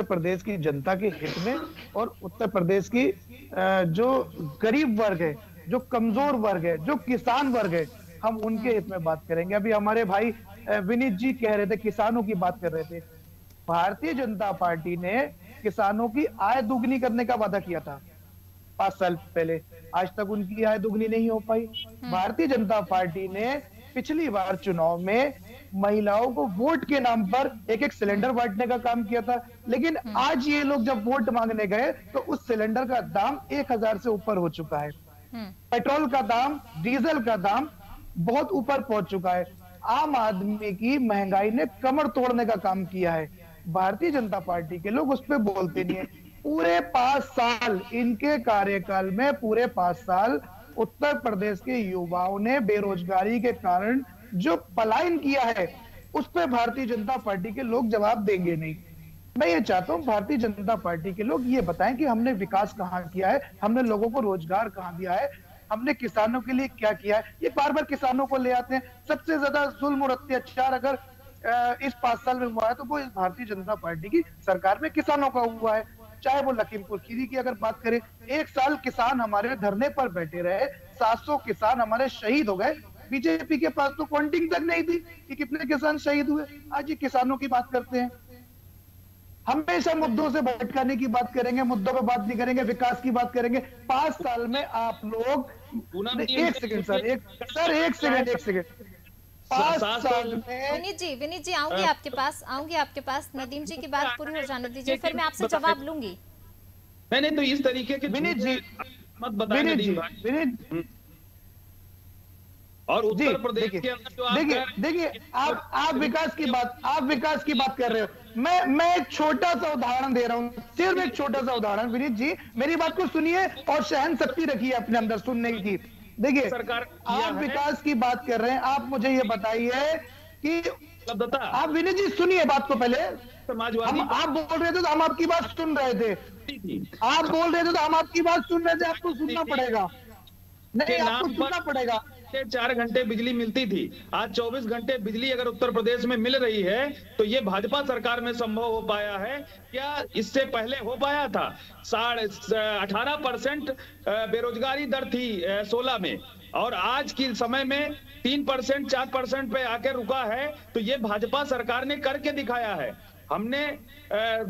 प्रदेश की जनता के हित में और उत्तर प्रदेश की जो गरीब वर्ग है, जो कमजोर वर्ग है, जो किसान वर्ग है, हम उनके हित में बात करेंगे। अभी हमारे भाई विनीत जी कह रहे थे, किसानों की बात कर रहे थे। भारतीय जनता पार्टी ने किसानों की आय दुगनी करने का वादा किया था 5 साल पहले, आज तक उनकी आय दुगनी नहीं हो पाई। भारतीय जनता पार्टी ने पिछली बार चुनाव में महिलाओं को वोट के नाम पर एक सिलेंडर बांटने का काम किया था, लेकिन आज ये लोग जब वोट मांगने गए तो उस सिलेंडर का दाम 1000 से ऊपर हो चुका है। पेट्रोल का दाम, डीजल का दाम बहुत ऊपर पहुंच चुका है। आम आदमी की महंगाई ने कमर तोड़ने का काम किया है। भारतीय जनता पार्टी के लोग उस पर बोलते नहीं है। पूरे 5 साल इनके कार्यकाल में, पूरे 5 साल उत्तर प्रदेश के युवाओं ने बेरोजगारी के कारण जो पलायन किया है, उस पर भारतीय जनता पार्टी के लोग जवाब देंगे नहीं। मैं ये चाहता हूं भारतीय जनता पार्टी के लोग ये बताएं कि हमने विकास कहां किया है, हमने लोगों को रोजगार कहां दिया है, हमने किसानों के लिए क्या किया है। ये बार बार किसानों को ले आते हैं। सबसे ज्यादा जुल्म और अत्याचार अगर इस 5 साल में हुआ है तो वो इस भारतीय जनता पार्टी की सरकार में किसानों का हुआ है। चाहे वो लखीमपुर खीरी की अगर बात करें, 1 साल किसान हमारे धरने पर बैठे रहे, 700 किसान हमारे शहीद हो गए। बीजेपी के पास तो काउंटिंग तक नहीं थी कि कितने किसान शहीद हुए। आज ये किसानों की बात करते हैं। हमेशा मुद्दों से भटकाने की बात करेंगे, मुद्दों पे बात नहीं करेंगे, विकास की बात करेंगे। 5 साल में आप लोग, एक सेकंड सर, एक सेकंड 5 साल में। विनीत जी आऊंगी आपके पास। नदीम जी की बात पूरी हो जाने दीजिए, फिर मैं आपसे जवाब लूंगी। नहीं तो इस तरीके के विनीत जी मत बताएं विनीत। और उत्तर प्रदेश के अंदर जो देखिए आप विकास की बात कर रहे हो। मैं एक छोटा सा उदाहरण दे रहा हूँ, सिर्फ एक छोटा सा उदाहरण। विनीत जी मेरी बात को सुनिए और सहन शक्ति रखिए अपने अंदर सुनने की। देखिए, सरकार आप विकास की बात कर रहे हैं, आप मुझे ये बताइए कि उपलब्धता। आप विनीत जी सुनिए बात को पहले। समाजवादी आप बोल रहे थे तो हम आपकी बात सुन रहे थे। थी आप बोल रहे थे तो हम आपकी बात सुन रहे थे, आपको सुनना पड़ेगा। के नहीं, आपको नाम सुनना पड़ेगा। पर 4 घंटे बिजली मिलती थी, आज 24 घंटे बिजली अगर उत्तर प्रदेश में मिल रही है तो ये भाजपा सरकार में संभव हो पाया है। क्या इससे पहले हो पाया था? 18% बेरोजगारी दर थी 16 में, और आज की समय में 3% 4% पे आके रुका है। तो ये भाजपा सरकार ने करके दिखाया है। हमने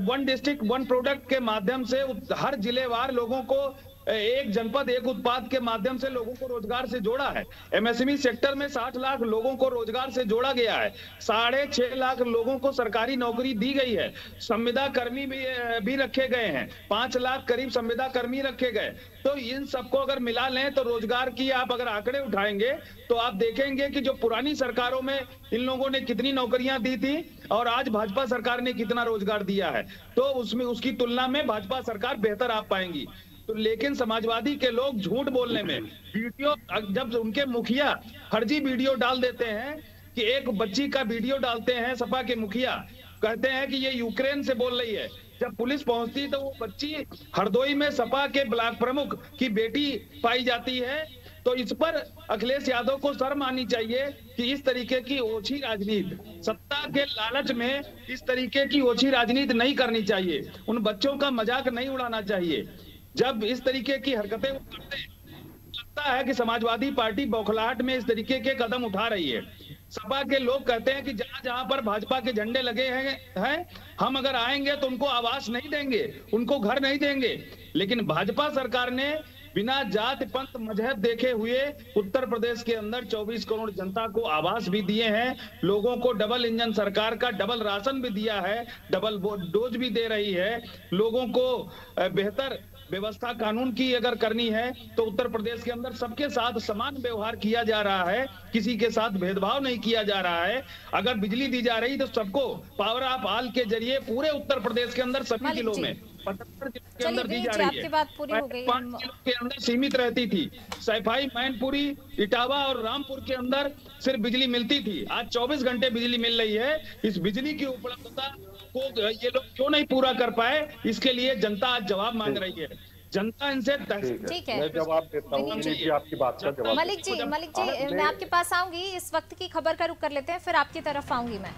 वन डिस्ट्रिक्ट वन प्रोडक्ट के माध्यम से हर जिलेवार लोगों को एक जनपद एक उत्पाद के माध्यम से लोगों को रोजगार से जोड़ा है। एमएसएमई सेक्टर में 60 लाख लोगों को रोजगार से जोड़ा गया है। 6.5 लाख लोगों को सरकारी नौकरी दी गई है। संविदा कर्मी भी रखे गए हैं, 5 लाख करीब संविदा कर्मी रखे गए। तो इन सबको अगर मिला लें तो रोजगार की आप अगर आंकड़े उठाएंगे तो आप देखेंगे कि जो पुरानी सरकारों में इन लोगों ने कितनी नौकरियां दी थी और आज भाजपा सरकार ने कितना रोजगार दिया है, तो उसमें उसकी तुलना में भाजपा सरकार बेहतर आप पाएंगी। तो लेकिन समाजवादी के लोग झूठ बोलने में, वीडियो जब उनके मुखिया फर्जी वीडियो डाल देते हैं कि एक बच्ची का वीडियो डालते हैं, सपा के मुखिया कहते हैं कि ये यूक्रेन से बोल रही है। जब पुलिस पहुंचती तो वो बच्ची हरदोई में सपा के ब्लॉक प्रमुख की बेटी पाई जाती है। तो इस पर अखिलेश यादव को शर्म आनी चाहिए कि इस तरीके की ओछी राजनीति, सत्ता के लालच में इस तरीके की ओछी राजनीति नहीं करनी चाहिए। उन बच्चों का मजाक नहीं उड़ाना चाहिए। जब इस तरीके की हरकतें वो करते हैं, लगता है कि समाजवादी पार्टी बौखलाहट में इस तरीके के कदम उठा रही है। सपा के लोग कहते हैं कि जहां जहां पर भाजपा के झंडे लगे हैं हम अगर आएंगे तो उनको आवास नहीं देंगे, उनको घर नहीं देंगे। लेकिन भाजपा सरकार ने बिना जात पंथ मजहब देखे हुए उत्तर प्रदेश के अंदर 24 करोड़ जनता को आवास भी दिए हैं। लोगों को डबल इंजन सरकार का डबल राशन भी दिया है, डबल डोज भी दे रही है। लोगों को बेहतर व्यवस्था कानून की अगर करनी है तो उत्तर प्रदेश के अंदर सबके साथ समान व्यवहार किया जा रहा है, किसी के साथ भेदभाव नहीं किया जा रहा है। अगर बिजली दी जा रही तो सबको पावर ऑफ ऑल के जरिए पूरे उत्तर प्रदेश के अंदर सभी जिलों में 75 जिलों के अंदर दी जा रही है। 5 जिलों के अंदर सीमित रहती थी। सैफाई, मैनपुरी, इटावा और रामपुर के अंदर सिर्फ बिजली मिलती थी, आज 24 घंटे बिजली मिल रही है। इस बिजली की उपलब्धता को ये लोग क्यों नहीं पूरा कर पाए, इसके लिए जनता आज जवाब मांग रही है। जनता इनसे ठीक है, मैं जवाब देता हूं जी आपकी बात का जवाब। मलिक जी मैं आपके पास आऊंगी। इस वक्त की खबर का रुख कर लेते हैं, फिर आपकी तरफ आऊंगी मैं।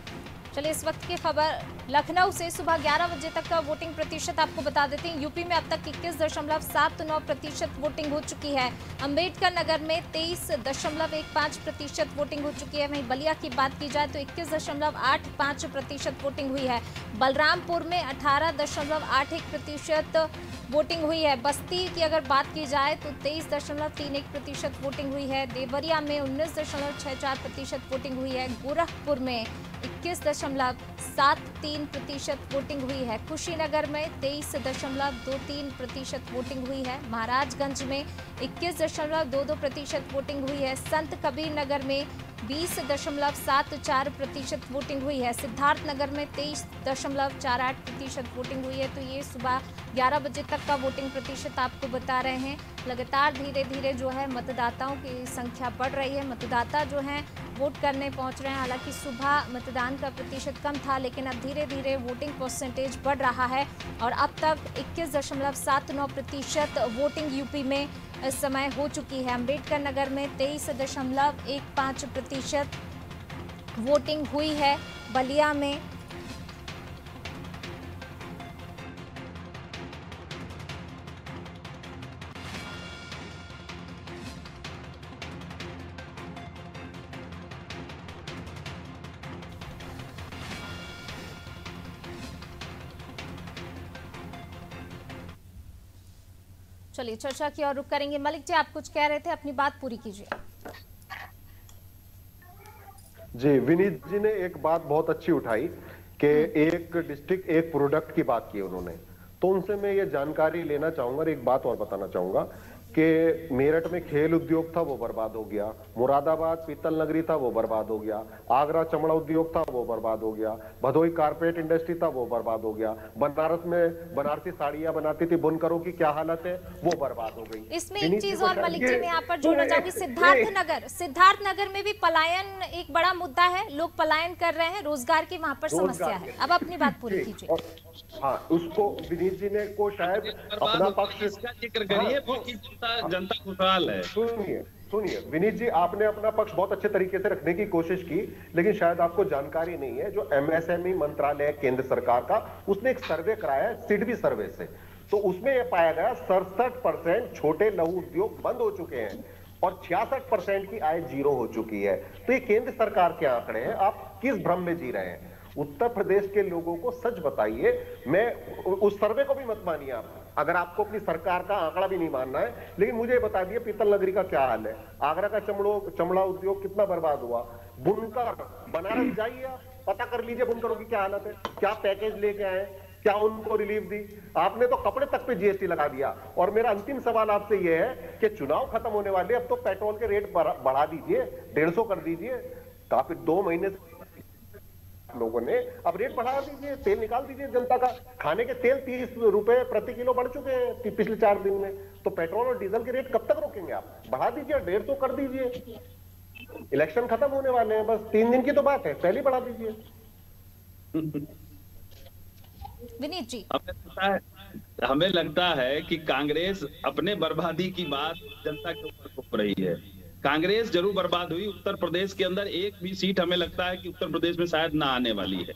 चलिए इस वक्त की खबर लखनऊ से सुबह 11 बजे तक का वोटिंग प्रतिशत आपको बता देते हैं। यूपी में अब तक 21.79% वोटिंग हो चुकी है। अंबेडकर नगर में 23.15% वोटिंग हो चुकी है। वहीं बलिया की बात की जाए तो 21.85% वोटिंग हुई है। बलरामपुर में 18.81% वोटिंग हुई है। बस्ती की अगर बात की जाए तो 23.31% वोटिंग हुई है। देवरिया में 19.64% वोटिंग हुई है। गोरखपुर में 21.73% वोटिंग हुई है। कुशीनगर में 23.23% वोटिंग हुई है। महाराजगंज में 21.22% वोटिंग हुई है। संत कबीर नगर में 20.74% वोटिंग हुई है। सिद्धार्थनगर में 23.48% वोटिंग हुई है। तो ये सुबह 11 बजे तक का वोटिंग प्रतिशत आपको बता रहे हैं। लगातार धीरे धीरे जो है मतदाताओं की संख्या बढ़ रही है। मतदाता जो हैं वोट करने पहुंच रहे हैं। हालांकि सुबह मतदान का प्रतिशत कम था, लेकिन अब धीरे धीरे वोटिंग परसेंटेज बढ़ रहा है और अब तक 21.79% वोटिंग यूपी में इस समय हो चुकी है। अंबेडकर नगर में 23.15% वोटिंग हुई है। बलिया में चलिए चर्चा की और रुख करेंगे। मलिक जी आप कुछ कह रहे थे, अपनी बात पूरी कीजिए। जी विनीत जी ने एक बात बहुत अच्छी उठाई कि एक डिस्ट्रिक्ट एक प्रोडक्ट की बात की उन्होंने, तो उनसे मैं ये जानकारी लेना चाहूंगा और एक बात और बताना चाहूंगा कि मेरठ में खेल उद्योग था वो बर्बाद हो गया, मुरादाबाद पीतल नगरी था वो बर्बाद हो गया, आगरा चमड़ा उद्योग था वो बर्बाद हो गया, भदोई कारपेट इंडस्ट्री था वो बर्बाद हो गया, बनारस में बनारसी साड़ियां बनाती थी बुनकरों की क्या हालत है वो बर्बाद हो गई। इसमें एक चीज और मलिक जी मैं यहाँ पर जोड़ना चाहूंगी, सिद्धार्थनगर में भी पलायन एक बड़ा मुद्दा है, लोग पलायन कर रहे हैं, रोजगार की वहां पर समस्या है। अब अपनी बात पूरी कीजिए। हाँ, उसको विनीत जी ने को शायद अपना पक्ष जिक्र करिए, जनता खुशहाल है। सुनिए विनीत जी, आपने अपना पक्ष बहुत अच्छे तरीके से रखने की कोशिश की, लेकिन शायद आपको जानकारी नहीं है, जो एमएसएमई मंत्रालय केंद्र सरकार का, उसने एक सर्वे कराया है सिडबी सर्वे से, तो उसमें यह पाया गया 67% छोटे लघु उद्योग बंद हो चुके हैं और 66% की आय जीरो हो चुकी है। तो ये केंद्र सरकार के आंकड़े हैं, आप किस भ्रम में जी रहे हैं? उत्तर प्रदेश के लोगों को सच बताइए। मैं उस सर्वे को भी मत मानिए आप, अगर आपको अपनी सरकार का आंकड़ा भी नहीं मानना है, लेकिन मुझे बता दिए पीतल नगरी का क्या हाल है, आगरा का चमड़ा उद्योग कितना बर्बाद हुआ, बुनकर बनारस जाइए आप पता कर लीजिए बुनकरों की क्या हालत है, क्या पैकेज लेके आए, क्या उनको रिलीफ दी। आपने तो कपड़े तक पे जीएसटी लगा दिया। और मेरा अंतिम सवाल आपसे यह है कि चुनाव खत्म होने वाले, अब तो पेट्रोल के रेट बढ़ा दीजिए, 150 कर दीजिए, काफी 2 महीने से लोगों ने, अब रेट बढ़ा दीजिए, तेल निकाल दीजिए जनता का। खाने के तेल 30 रुपए प्रति किलो बढ़ चुके हैं पिछले 4 दिन में, तो पेट्रोल और डीजल के रेट कब तक रोकेंगे आप? बढ़ा दीजिए, 150 कर दीजिए। इलेक्शन खत्म होने वाले हैं, बस 3 दिन की तो बात है, पहले बढ़ा दीजिए। विनीत जी, हमें लगता है कि कांग्रेस अपने बर्बादी की बात जनता के ऊपर थोप रही है। कांग्रेस जरूर बर्बाद हुई, उत्तर प्रदेश के अंदर एक भी सीट हमें लगता है कि उत्तर प्रदेश में शायद ना आने वाली है।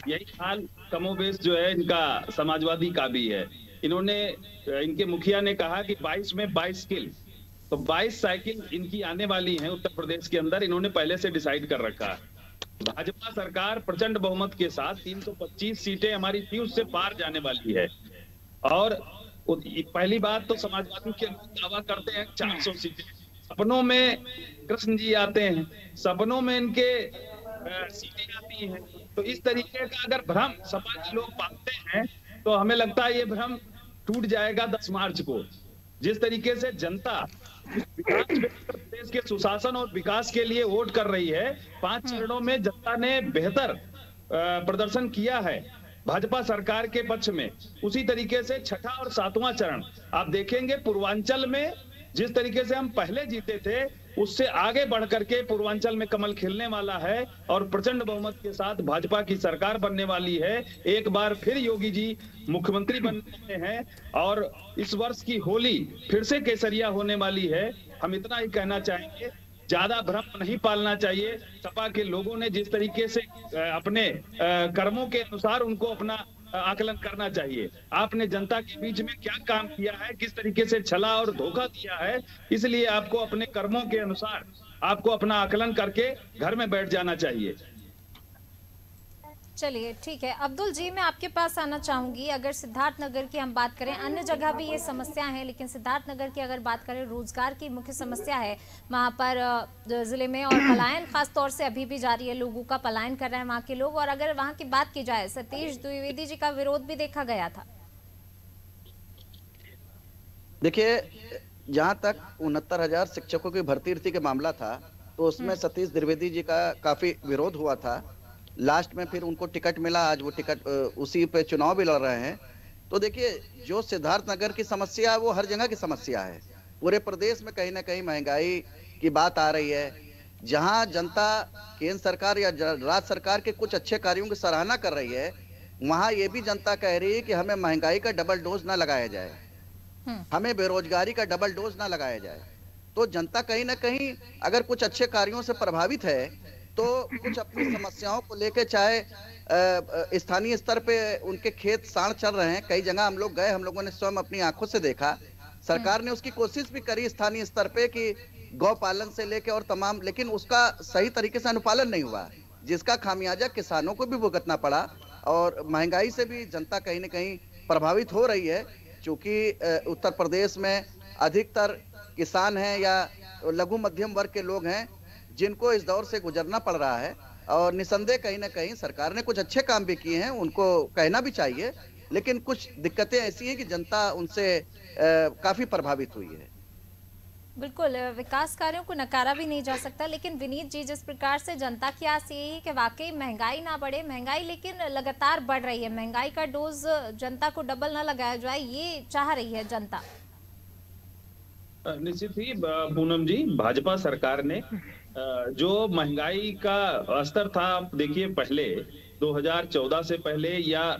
यही हाल कमोबेश जो है इनका समाजवादी का भी है। इनके मुखिया ने कहा कि 22 में 22 स्किल, तो 22 साइकिल इनकी आने वाली है उत्तर प्रदेश के अंदर, इन्होंने पहले से डिसाइड कर रखा है। भाजपा सरकार प्रचंड बहुमत के साथ 325 सीटें हमारी थी, उससे पार जाने वाली है। और पहली बात तो समाजवादी के दावा करते हैं 400 सीटें, सपनों में कृष्ण जी आते हैं, सपनों में इनके सीटें आती हैं। तो इस तरीके का अगर भ्रम समाज के लोग पालते हैं तो हमें लगता है ये भ्रम टूट जाएगा 10 मार्च को। जिस तरीके से जनता प्रदेश के सुशासन और विकास के लिए वोट कर रही है, 5 चरणों में जनता ने बेहतर प्रदर्शन किया है भाजपा सरकार के पक्ष में। उसी तरीके से छठा और 7वां चरण आप देखेंगे, पूर्वांचल में जिस तरीके से हम पहले जीते थे उससे आगे बढ़ करके पूर्वांचल में कमल खिलने वाला है और प्रचंड बहुमत के साथ भाजपा की सरकार बनने वाली है। एक बार फिर योगी जी मुख्यमंत्री बनने हैं और इस वर्ष की होली फिर से केसरिया होने वाली है। हम इतना ही कहना चाहेंगे, ज्यादा भ्रम नहीं पालना चाहिए। सपा के लोगों ने जिस तरीके से अपने कर्मों के अनुसार उनको अपना आकलन करना चाहिए। आपने जनता के बीच में क्या काम किया है, किस तरीके से छला और धोखा दिया है, इसलिए आपको अपने कर्मों के अनुसार आपको अपना आकलन करके घर में बैठ जाना चाहिए। चलिए ठीक है, अब्दुल जी मैं आपके पास आना चाहूंगी। अगर सिद्धार्थनगर की हम बात करें, अन्य जगह भी ये समस्या है, लेकिन सिद्धार्थनगर की अगर बात करें, रोजगार की मुख्य समस्या है वहाँ पर जिले में, और पलायन खास तौर से अभी भी जारी है, लोगों का पलायन कर रहे हैं वहाँ के लोग। और अगर वहाँ की बात की जाए, सतीश द्विवेदी जी का विरोध भी देखा गया था। देखिए, जहाँ तक 69,000 शिक्षकों की भर्ती रती का मामला था, तो उसमें सतीश द्विवेदी जी का काफी विरोध हुआ था। लास्ट में फिर उनको टिकट मिला, आज वो टिकट उसी पे चुनाव भी लड़ रहे हैं। तो देखिए, जो सिद्धार्थनगर की समस्या है वो हर जगह की समस्या है। पूरे प्रदेश में कहीं ना कहीं महंगाई की बात आ रही है। जहां जनता केंद्र सरकार या राज्य सरकार के कुछ अच्छे कार्यों की सराहना कर रही है, वहां ये भी जनता कह रही है कि हमें महंगाई का डबल डोज ना लगाया जाए, हमें बेरोजगारी का डबल डोज ना लगाया जाए। तो जनता कहीं ना कहीं अगर कुछ अच्छे कार्यों से प्रभावित है तो कुछ अपनी समस्याओं को लेकर, चाहे स्थानीय स्तर पे उनके खेत साड़ चल रहे हैं, कई जगह हम लोग गए, हम लोगों ने स्वयं अपनी आंखों से देखा। सरकार ने उसकी कोशिश भी करी स्थानीय स्तर पे कि गौ पालन से लेके और तमाम, लेकिन उसका सही तरीके से अनुपालन नहीं हुआ, जिसका खामियाजा किसानों को भी भुगतना पड़ा। और महंगाई से भी जनता कहीं ना कहीं प्रभावित हो रही है, क्योंकि उत्तर प्रदेश में अधिकतर किसान हैं या लघु मध्यम वर्ग के लोग हैं जिनको इस दौर से गुजरना पड़ रहा है। और निसंदेह कहीं ना कहीं सरकार ने कुछ अच्छे काम भी किए हैं, उनको कहना भी चाहिए, लेकिन कुछ दिक्कतें ऐसी हैं कि जनता उनसे काफी प्रभावित हुई है। बिल्कुल, विकास कार्यों को नकारा भी नहीं जा सकता, लेकिन विनीत जी, जिस प्रकार से जनता की आस यही है कि वाकई महंगाई ना बढ़े, महंगाई लेकिन लगातार बढ़ रही है, महंगाई का डोज जनता को डबल ना लगाया जाए, ये चाह रही है जनता। निश्चित ही पूनम जी, भाजपा सरकार ने जो महंगाई का स्तर था, देखिए पहले 2014 से पहले या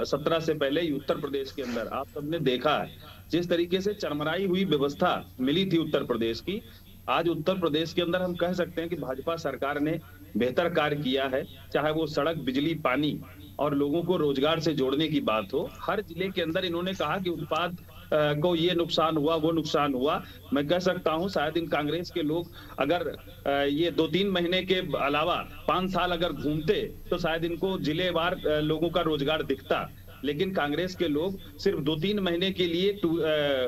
17 से पहले उत्तर प्रदेश के अंदर आप सबने देखा है जिस तरीके से चरमराई हुई व्यवस्था मिली थी उत्तर प्रदेश की। आज उत्तर प्रदेश के अंदर हम कह सकते हैं कि भाजपा सरकार ने बेहतर कार्य किया है, चाहे वो सड़क, बिजली, पानी और लोगों को रोजगार से जोड़ने की बात हो। हर जिले के अंदर इन्होंने कहा कि उत्पाद को ये नुकसान हुआ, वो नुकसान हुआ। मैं कह सकता हूं शायद इन कांग्रेस के लोग अगर ये 2-3 महीने के अलावा 5 साल अगर घूमते तो शायद इनको जिलेवार लोगों का रोजगार दिखता, लेकिन कांग्रेस के लोग सिर्फ 2-3 महीने के लिए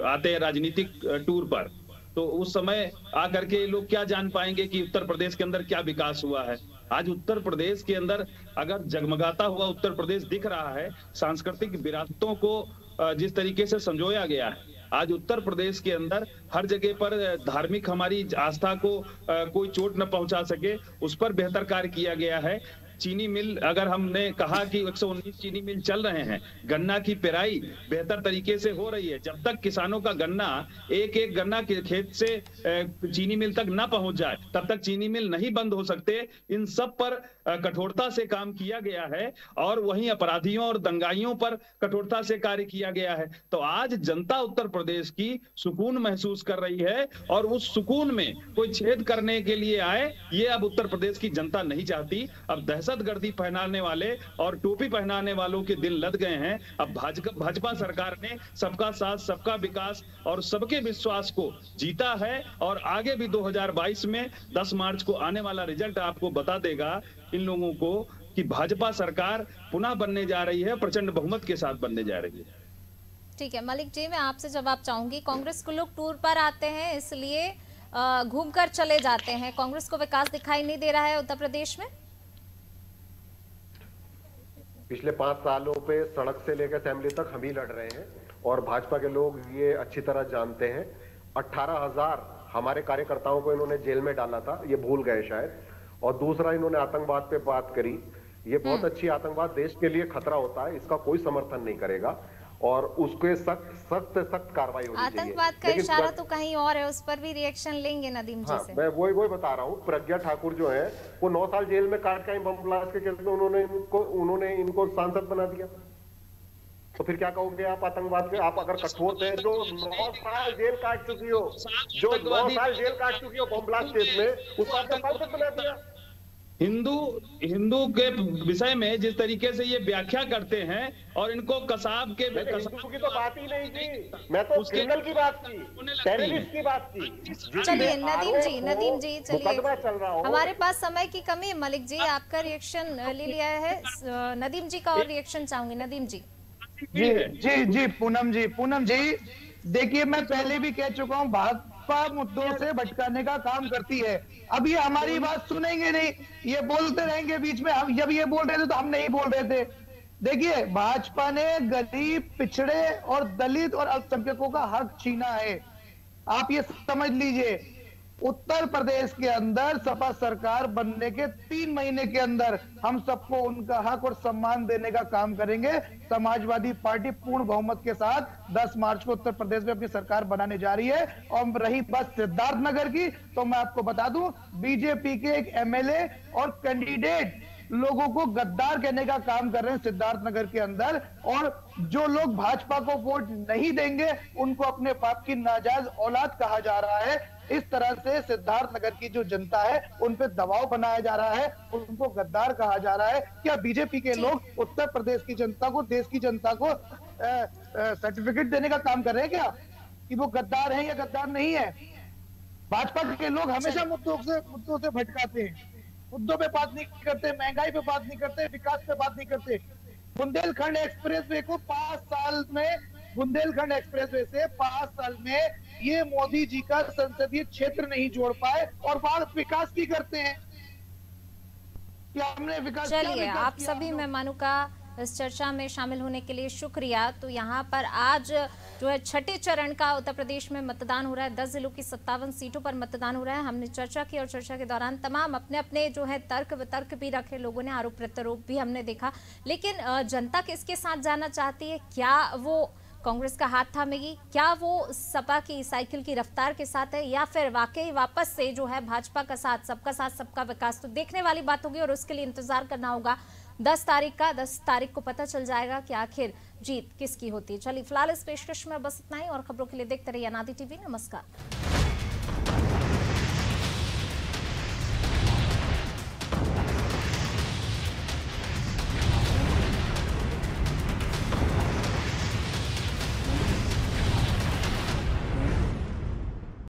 आते हैं राजनीतिक टूर पर, तो उस समय आकर के लोग क्या जान पाएंगे कि उत्तर प्रदेश के अंदर क्या विकास हुआ है। आज उत्तर प्रदेश के अंदर अगर जगमगाता हुआ उत्तर प्रदेश दिख रहा है, सांस्कृतिक विरासतों को जिस तरीके से संजोया गया है, आज उत्तर प्रदेश के अंदर हर जगह पर धार्मिक हमारी आस्था को कोई चोट न पहुंचा सके, उस पर बेहतर कार्य किया गया है। चीनी मिल, अगर हमने कहा कि 119 चीनी मिल चल रहे हैं, गन्ना की पेराई बेहतर तरीके से हो रही है। जब तक किसानों का गन्ना एक एक गन्ना के खेत से चीनी मिल तक ना पहुंच जाए, तब तक चीनी मिल नहीं बंद हो सकते। इन सब पर कठोरता से काम किया गया है और वहीं अपराधियों और दंगाइयों पर कठोरता से कार्य किया गया है। तो आज जनता उत्तर प्रदेश की सुकून महसूस कर रही है और उस सुकून में कोई छेद करने के लिए आए, ये अब उत्तर प्रदेश की जनता नहीं चाहती। अब दहशतगर्दी पहनाने वाले और टोपी पहनाने वालों के दिल लद गए हैं। अब भाजपा सरकार ने सबका साथ, सबका विकास और सबके विश्वास को जीता है और आगे भी 2022 में 10 मार्च को आने वाला रिजल्ट आपको बता देगा इन लोगों को कि भाजपा सरकार पुनः बनने जा रही है, प्रचंड बहुमत के साथ बनने जा रही है। ठीक है मलिक जी, मैं आपसे जवाब चाहूंगी। कांग्रेस को लोग टूर पर आते हैं इसलिए घूमकर चले जाते हैं, कांग्रेस को विकास दिखाई नहीं दे रहा है उत्तर प्रदेश में। पिछले 5 सालों पे सड़क से लेकर असेंबली तक हम ही लड़ रहे हैं और भाजपा के लोग ये अच्छी तरह जानते हैं। 18,000 हमारे कार्यकर्ताओं को इन्होंने जेल में डाला था, ये भूल गए शायद। और दूसरा, इन्होंने आतंकवाद पे बात करी, ये बहुत अच्छी, आतंकवाद देश के लिए खतरा होता है, इसका कोई समर्थन नहीं करेगा और उसके सख्त कार्रवाई होनी चाहिए। आतंकवाद का इशारा तो कहीं और है, उस पर भी रिएक्शन लेंगे नदीम जी से। मैं वही बता रहा हूँ। प्रज्ञा ठाकुर जो है वो 9 साल जेल में काट के बम ब्लास्ट के केस में उन्होंने इनको सांसद बना दिया। तो फिर क्या कहोगे आप आतंकवाद के? आप अगर कठोर थे, जो 9 साल जेल काट चुकी हो, बम ब्लास्ट केस में, उसको आपने सांसद बना दिया। हिंदू के विषय में जिस तरीके से ये व्याख्या करते हैं और इनको कसाब के हिंदू की तो बात ही नहीं थी, मैं तो क्रिमिनल की बात की, टेररिस्ट की बात की। चलिए नदीम जी चलिए, चल रहा हो। हमारे पास समय की कमी है। मलिक जी आपका रिएक्शन ले लिया है, नदीम जी का और रिएक्शन चाहूंगी। नदीम जी। जी पूनम जी देखिए, मैं पहले भी कह चुका हूँ, भाजपा मुद्दों से भटकाने का काम करती है। अब ये हमारी बात सुनेंगे नहीं, ये बोलते रहेंगे बीच में। हम जब ये बोल रहे थे तो हम नहीं बोल रहे थे। देखिए, भाजपा ने गरीब, पिछड़े और दलित और अल्पसंख्यकों का हक छीना है। आप ये समझ लीजिए, उत्तर प्रदेश के अंदर सपा सरकार बनने के 3 महीने के अंदर हम सबको उनका हक और सम्मान देने का काम करेंगे। समाजवादी पार्टी पूर्ण बहुमत के साथ 10 मार्च को उत्तर प्रदेश में अपनी सरकार बनाने जा रही है। और रही बात सिद्धार्थनगर की, तो मैं आपको बता दूं, बीजेपी के एक एमएलए और कैंडिडेट लोगों को गद्दार कहने का काम कर रहे हैं सिद्धार्थनगर के अंदर। और जो लोग भाजपा को वोट नहीं देंगे उनको अपने बाप की नाजायज औलाद कहा जा रहा है। इस तरह से सिद्धार्थनगर की जो जनता है उन पे दबाव बनाया जा रहा है, उनको गद्दार कहा जा रहा है। क्या बीजेपी के लोग उत्तर प्रदेश की जनता को, देश की जनता को सर्टिफिकेट देने का काम कर रहे हैं क्या कि वो गद्दार हैं या गद्दार नहीं है? भाजपा के लोग हमेशा मुद्दों से भटकाते हैं, मुद्दों पे बात नहीं करते, महंगाई पे बात नहीं करते, विकास पे बात नहीं करते। बुंदेलखंड एक्सप्रेसवे को 5 साल में, बुंदेलखंड एक्सप्रेसवे से 5 साल में ये मोदी जी का संसदीय क्षेत्र नहीं जोड़ पाए और बात विकास की करते हैं। क्या हमने विकास? चलिए, आप सभी मेहमानों का इस चर्चा में शामिल होने के लिए शुक्रिया। तो यहाँ पर आज जो है छठे चरण का उत्तर प्रदेश में मतदान हो रहा है। 10 जिलों की 57 सीटों पर मतदान हो रहा है। हमने चर्चा की और चर्चा के दौरान तमाम अपने अपने जो है तर्क वितर्क भी रखे लोगों ने, आरोप प्रत्यारोप भी हमने देखा। लेकिन जनता किसके साथ जाना चाहती है? क्या वो कांग्रेस का हाथ थामेगी? क्या वो सपा की साइकिल की रफ्तार के साथ है, या फिर वाकई वापस से जो है भाजपा का साथ सबका विकास? तो देखने वाली बात होगी और उसके लिए इंतजार करना होगा 10 तारीख का। 10 तारीख को पता चल जाएगा कि आखिर जीत किसकी होती है। चलिए फिलहाल इस पेशकश में बस इतना ही, और खबरों के लिए देखते रहिए अनादि टीवी। नमस्कार।